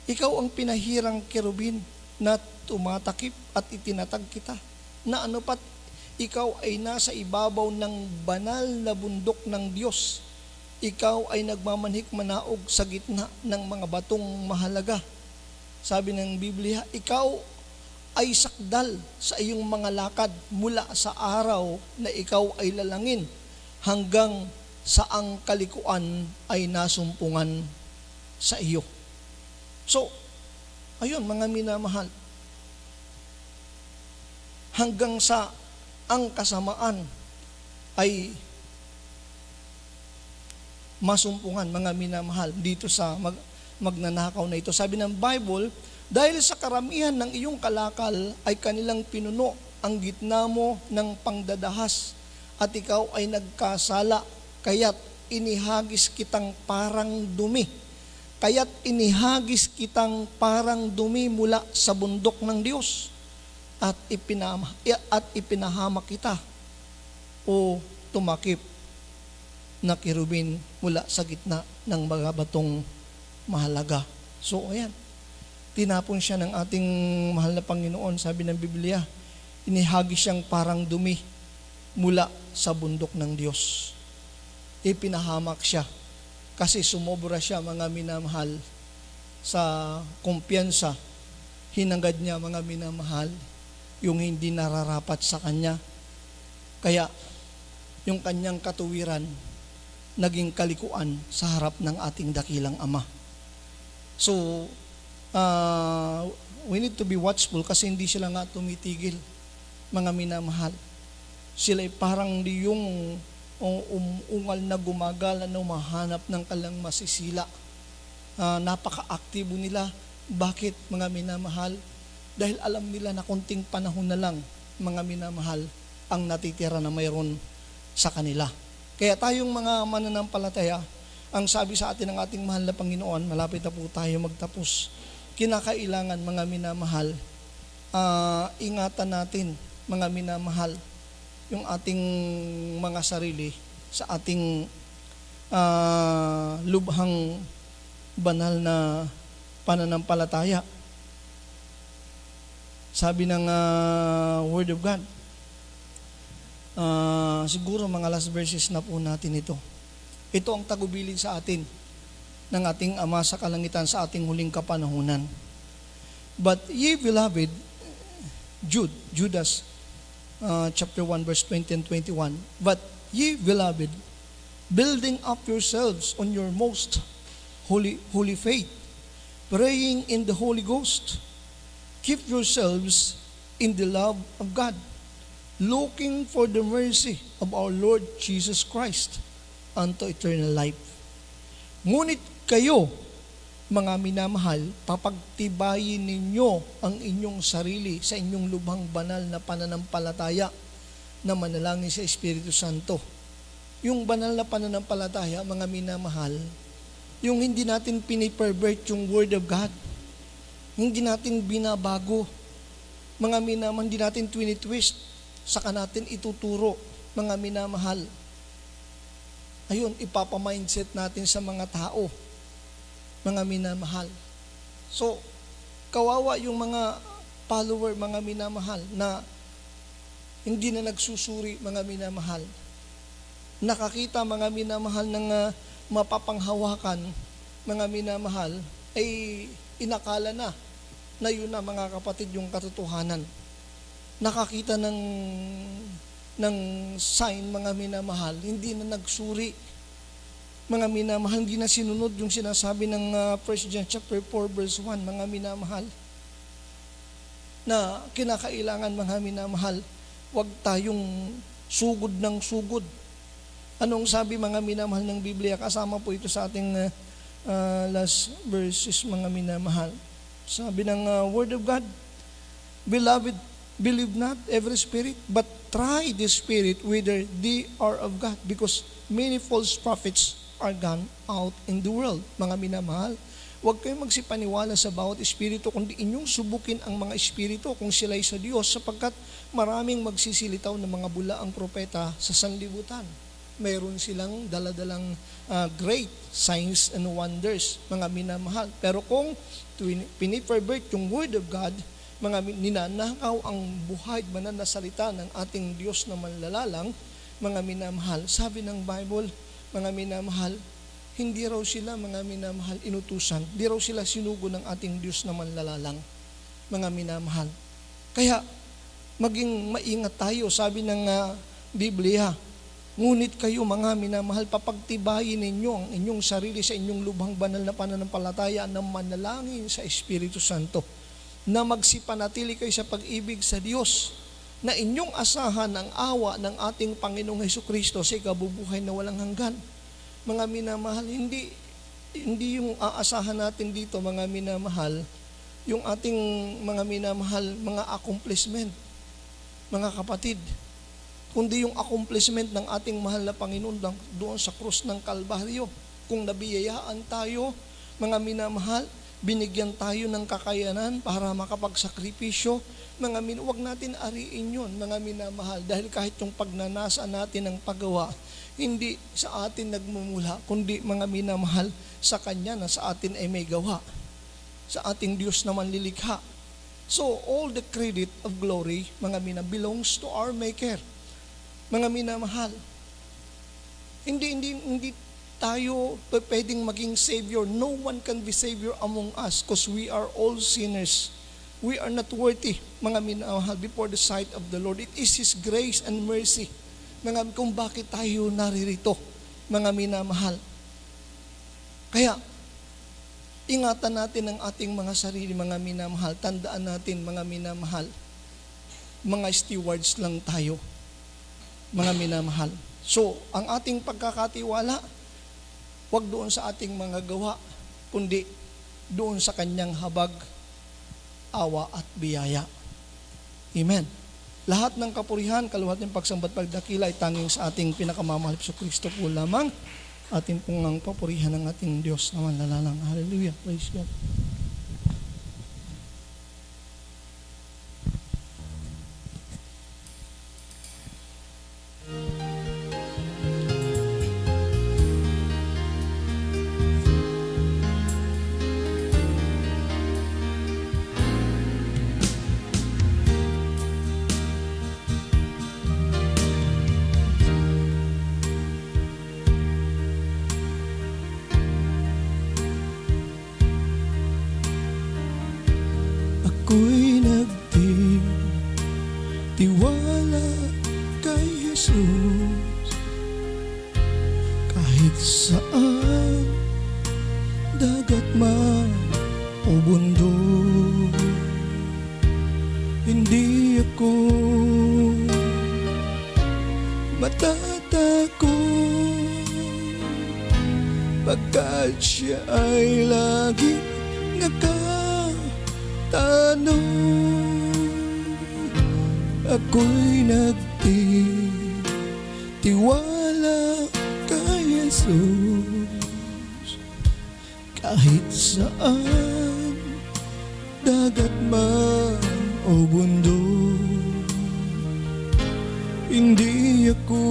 Ikaw ang pinahirang kerubin na tumatakip at itinatag kita. Na ano pat, ikaw ay nasa ibabaw ng banal na bundok ng Diyos. Ikaw ay nagmamanhik manaog sa gitna ng mga batong mahalaga. Sabi ng Biblia, ikaw ay sakdal sa iyong mga lakad mula sa araw na ikaw ay lalangin hanggang sa ang kalikuan ay nasumpungan. sa iyo. So, ayun mga minamahal, hanggang sa ang kasamaan ay masumpungan, mga minamahal, dito sa magnanakaw na ito. Sabi ng Bible, dahil sa karamihan ng iyong kalakal ay kanilang pinuno ang gitna mo ng pangdadahas at ikaw ay nagkasala, kaya't inihagis kitang parang dumi. Kaya't inihagis kitang parang dumi mula sa bundok ng Diyos at ipinahamak kita o tumakip na kirubin mula sa gitna ng mga batong mahalaga. So ayan, tinapon siya ng ating mahal na Panginoon. Sabi ng Biblia, inihagis siyang parang dumi mula sa bundok ng Diyos. Ipinahamak siya kasi sumobra siya, mga minamahal, sa kumpiyansa. Hinangad niya, mga minamahal, yung hindi nararapat sa kanya. Kaya yung kanyang katuwiran naging kalikuan sa harap ng ating dakilang Ama. So, we need to be watchful kasi hindi sila nga tumitigil, mga minamahal. Sila ay parang di yung ungal na gumagala na umahanap ng kalang masisila. Napaka-aktibo nila. Bakit, mga minamahal? Dahil alam nila na konting panahon na lang, mga minamahal, ang natitira na mayroon sa kanila. Kaya tayong mga mananampalataya, ang sabi sa atin ng ating mahal na Panginoon, malapit na po tayo magtapos, kinakailangan, mga minamahal, ingatan natin, mga minamahal, yung ating mga sarili sa ating lubhang banal na pananampalataya. Sabi ng Word of God, siguro mga last verses na po natin ito. Ito ang tagubilin sa atin ng ating Ama sa kalangitan sa ating huling kapanahunan. But ye beloved, Judas chapter 1 verse 20 and 21, but ye beloved, building up yourselves on your most holy faith, praying in the Holy Ghost, keep yourselves in the love of God, looking for the mercy of our Lord Jesus Christ unto eternal life. Ngunit kayo, mga minamahal, papagtibayin ninyo ang inyong sarili sa inyong lubhang banal na pananampalataya na manalangin sa Espiritu Santo. Yung banal na pananampalataya, mga minamahal, yung hindi natin pinipervert yung Word of God, hindi natin binabago, mga minamahal, hindi natin twist, saka natin ituturo, mga minamahal. Ayun, ipapamindset natin sa mga tao, mga minamahal. So, kawawa yung mga follower, mga minamahal, na hindi na nagsusuri, mga minamahal. Nakakita, mga minamahal, ng mapapanghawakan, mga minamahal, ay inakala na yun na, mga kapatid, yung katotohanan. Nakakita ng sign, mga minamahal, hindi na nagsuri, mga minamahal, hindi na sinunod yung sinasabi ng 1 John chapter 4 verse 1, mga minamahal, na kinakailangan, mga minamahal, huwag tayong sugod ng sugod. Anong sabi, mga minamahal, ng Biblia? Kasama po ito sa ating last verses, mga minamahal. Sabi ng Word of God, beloved, believe not every spirit, but try the spirit whether they are of God, because many false prophets are gone out in the world. Mga minamahal, huwag kayong magsipaniwala sa bawat espiritu, kundi inyong subukin ang mga espiritu kung sila'y sa Diyos, sapagkat maraming magsisilitaw ng mga bulaang propeta sa sanlibutan. Mayroon silang daladalang great signs and wonders, mga minamahal. Pero kung pinipervert yung Word of God, mga ninanakaw ang buhay, banal na salita ng ating Diyos na manlalalang, mga minamahal, sabi ng Bible, mga minamahal, hindi raw sila, mga minamahal, inutusan. Hindi raw sila sinugo ng ating Diyos na manlalalang, mga minamahal. Kaya, maging maingat tayo. Sabi ng Biblia, Ngunit kayo mga minamahal, papagtibayin ninyo ang inyong sarili sa inyong lubhang banal na pananampalataya na manalangin sa Espiritu Santo, na magsipanatili kayo sa pag-ibig sa Diyos, na inyong asahan ang awa ng ating Panginoong Hesukristo sa ikabubuhay na walang hanggan. Mga minamahal, hindi yung aasahan natin dito, mga minamahal, yung ating mga minamahal, mga accomplishment, mga kapatid, kundi yung accomplishment ng ating mahal na Panginoon doon sa krus ng Kalbaryo. Kung nabiyayaan tayo, mga minamahal, binigyan tayo ng kakayanan para makapagsakripisyo, huwag natin ariin yun, mga minamahal, dahil kahit yung pagnanasa natin ng paggawa, hindi sa atin nagmumula, kundi mga minamahal, sa Kanya na sa atin ay may gawa. Sa ating Diyos naman lilikha. So, all the credit of glory, mga belongs to our Maker. Mga minamahal, hindi tayo pwedeng maging Savior. No one can be Savior among us because we are all sinners. We are not worthy, mga minamahal, before the sight of the Lord. It is His grace and mercy, kung bakit tayo naririto, mga minamahal. Kaya, ingatan natin ang ating mga sarili, mga minamahal. Tandaan natin, mga minamahal, mga stewards lang tayo, mga minamahal. So, ang ating pagkakatiwala, wag doon sa ating mga gawa, kundi doon sa Kanyang habag, awa at biyaya. Amen. Lahat ng kapurihan, kaluwalhatian, pagsambat, pagdakila ay tanging sa ating pinakamamahal sa Kristo po lamang. Ating pong ang papurihan ng ating Diyos na manlalalang. Hallelujah. Praise God. Ako'y nagtitiwala kay Jesus kahit saan, dagat man o bundok. Hindi ako matatakot pagkat siya ay laging ako'y nagtitiwala kay Jesus kahit saan, dagat man o bundok. Hindi ako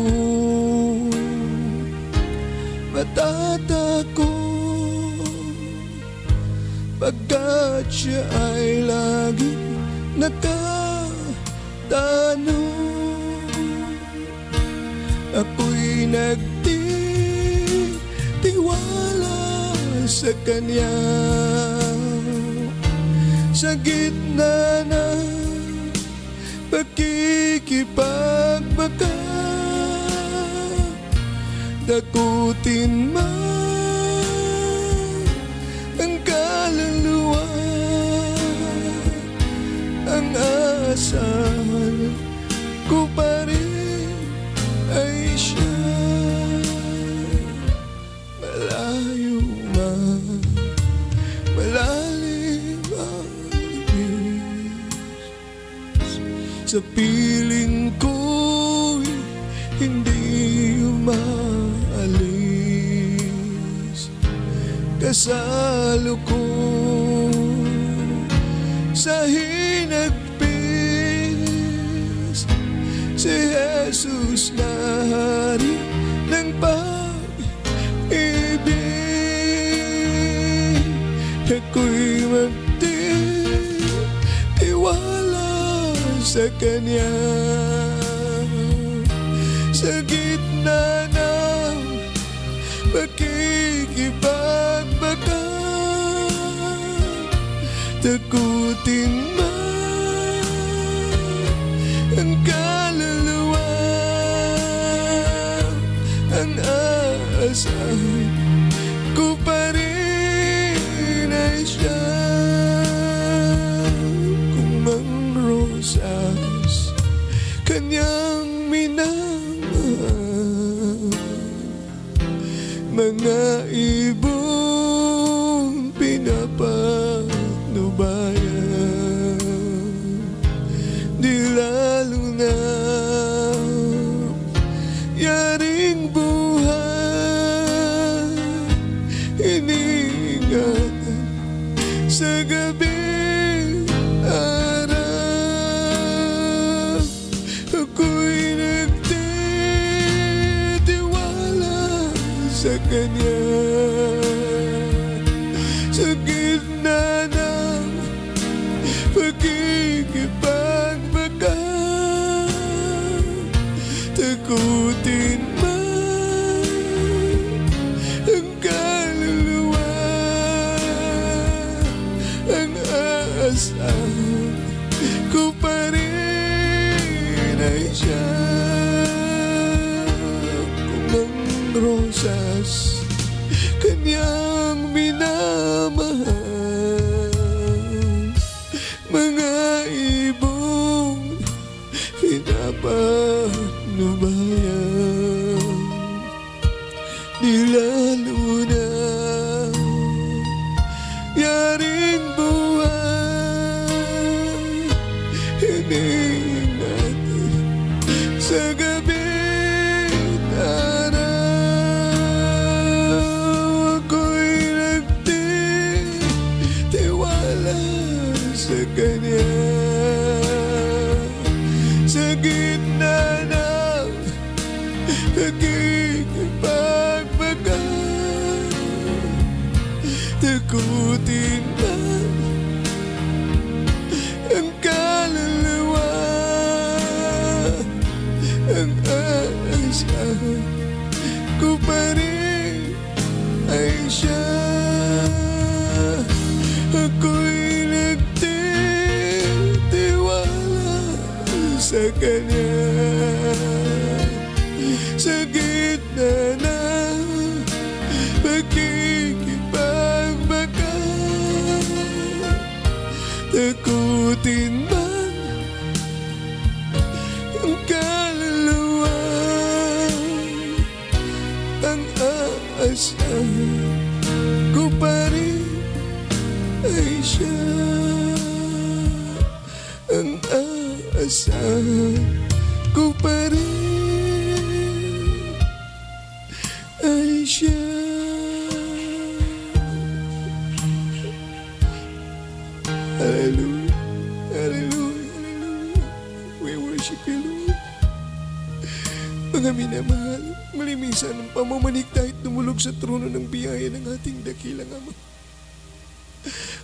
matatakot pagkat siya ay laging ako'y nagtitiwala sa Kanya sa gitna ng pakikipagbaka, dakutin man ang kaluluwa, ang asal ko pa rin ay siya. Malayo man, malalim ang ibig, sa piling ko'y hindi umaalis. Kasalo ko sa hinagpis si Jesus na hari ng pag-ibig. Ako'y magtitiwala sa Kanya sa gitna ng pakikipagbaka, takutin man ang kaluluwa, asahan ko pa rin ay siya. Kung ang rosas kanyang minamahal, mga ibong pinapanubayan, di lalo na yaring buhay iniingatan sa gabi araw. Ako'y nagtitiwala sa kanya sa gitna ng pagkikipagbaga. Takutin man ang kaluluwa, ang aasahan ko pa rin ay siya. Kung ang rosas kanyang minamahal, mga ibong pinapanubayan, di lalo na yaring buhay iniingatan sa gabi araw. Ako'y nagtitiwala sa kanya sa gitna ng pagkikipagbaga. Takutin man ang kaluluwa, ang aasahan ko pa rin ay siya. Ako'y nagtitiwala sa kanya sa gitna ng pagkikipagbaga. Takutin man ang kaluluwa, ang aasahan ko pa rin ay siya. Ang aasahan ko pa rin ay siya. Hallelujah, hallelujah, hallelujah. We worship you, Lord. Mga minamahal, malimisan ang pamamanig kahit tumulog sa trono ng biyaya ng ating dakilang Ama.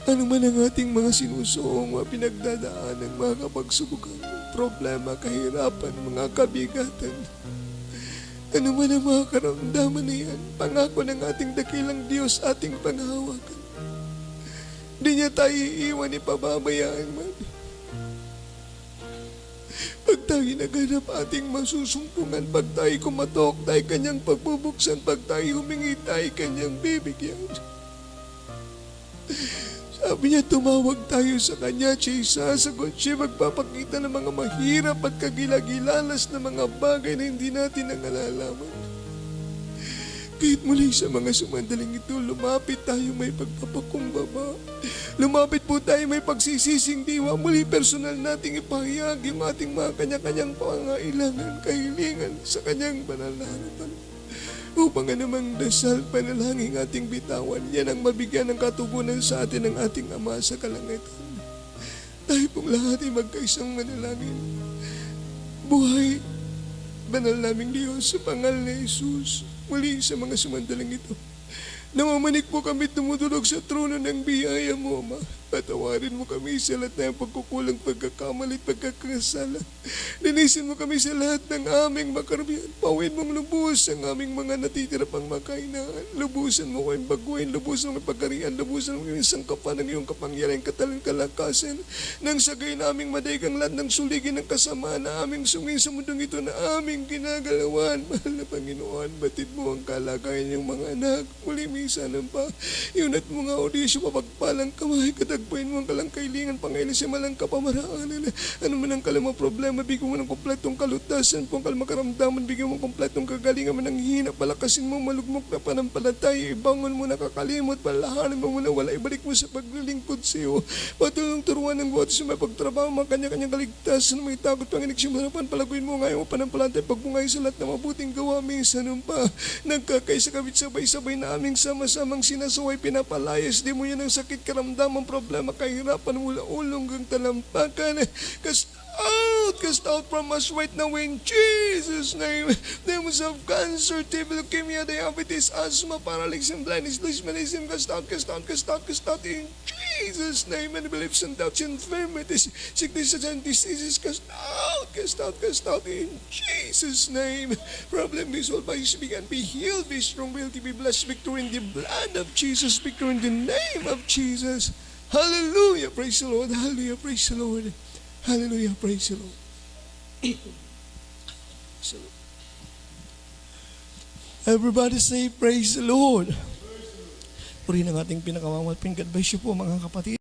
Ano man ang ating mga sinusuong, mga pinagdadaanan, mga kapagsubukan, problema, kahirapan, mga kabigatan, ano man ang mga karamdaman na yan, pangako ng ating dakilang Diyos ating panghawakan. Di niya tayo iiwan, ipababayaan man. Pag tayo naganap ating masusumpungan, pag tayo kumatok, tayo kanyang pagbubuksan, pag tayo humingi, tayo kanyang bibigyan. Sabi niya, tumawag tayo sa kanya, siya isasagot, siya magpapakita ng mga mahirap at kagilagilalas na mga bagay na hindi natin nangalalaman. Kahit muli sa mga sumandaling ito, lumapit tayo may pagpapakumbaba. Lumapit po tayo may pagsisising diwa. Muli personal nating ipahayag yung ating mga kanya-kanyang pangailangan, kahilingan sa kanyang banal na harapan. Upang anumang dasal, panalangin ating bitawan, yan ang mabigyan ng katugunan sa atin ng ating Ama sa kalangitan. Tayo pong lahat ay magkaisang manalangin. Buhay, banal naming Diyos, sa pangalan ni Jesus, muli sa mga sumandaling ito, namamanig po kami tumutulog sa trono ng biyaya mo, Ama. Patawarin mo kami sa lahat ng pagkukulang, pagkakamali, pagkakasala. Linisin mo kami sa lahat ng aming makaramihan. Pawin mong lubos ang aming mga natitira pang makainaan. Lubusan mo kami baguhin, lubusan mo kami pagkarian, lubusan mo kami sangkapan ng iyong kapangyarihan, katalin, kalakasan. Nang sagay na aming madahigang lahat ng suligin ng kasamaan na aming sungin sa mundong ito na aming ginagalawan. Mahal na Panginoon, batid mo ang kalagayan ng mga anak. Muli minsan pa, iunat mo nga o di siya mapagpalang kamay, katagpuin mo ang kalangkailingan, pangailan siya malang kapamaraanan. Ano man ang kalamang problema, bigyan mo ng kompletong kalutasan. Kung karamdaman, bigyan mo ng kompletong kagalingan man ng hina, palakasin mo malugmok na panampalataya, ibangon mo na kakalimot, palahanan mo muna wala, ibalik mo sa paglilingkod sa iyo. Patulong turuan ng buhat sa may pagtrabaho, mga kanya-kanyang kaligtasan, may takot, Panginoon, sa harapan, palaguin mo ngayon, panampalataya, pagbungay sa lahat ng mabuting gawa, minsan pa, nagkakaisa kabit sabay-sabay na aming sama-samang sinasaway, pinapalayas, di mo yan ang sakit, karamdaman, problema, kahirapan, mula ulong hanggang talampakan. Cast out from us right now in Jesus' name. Demons of cancer, TB, leukemia, diabetes, asthma, paralysis, and blindness, leishmanism, cast out in Jesus' name. And beliefs and doubts, infirmities, sicknesses and diseases, cast out in Jesus' name. Problem is all by His began, be healed, be strong, will be blessed, victory in the blood of Jesus, victory in the name of Jesus. Hallelujah, praise the Lord, hallelujah, praise the Lord. Hallelujah, praise the Lord. Everybody say, praise the Lord. Purihin ang ating pinakamamahal. God bless you po mga kapatid.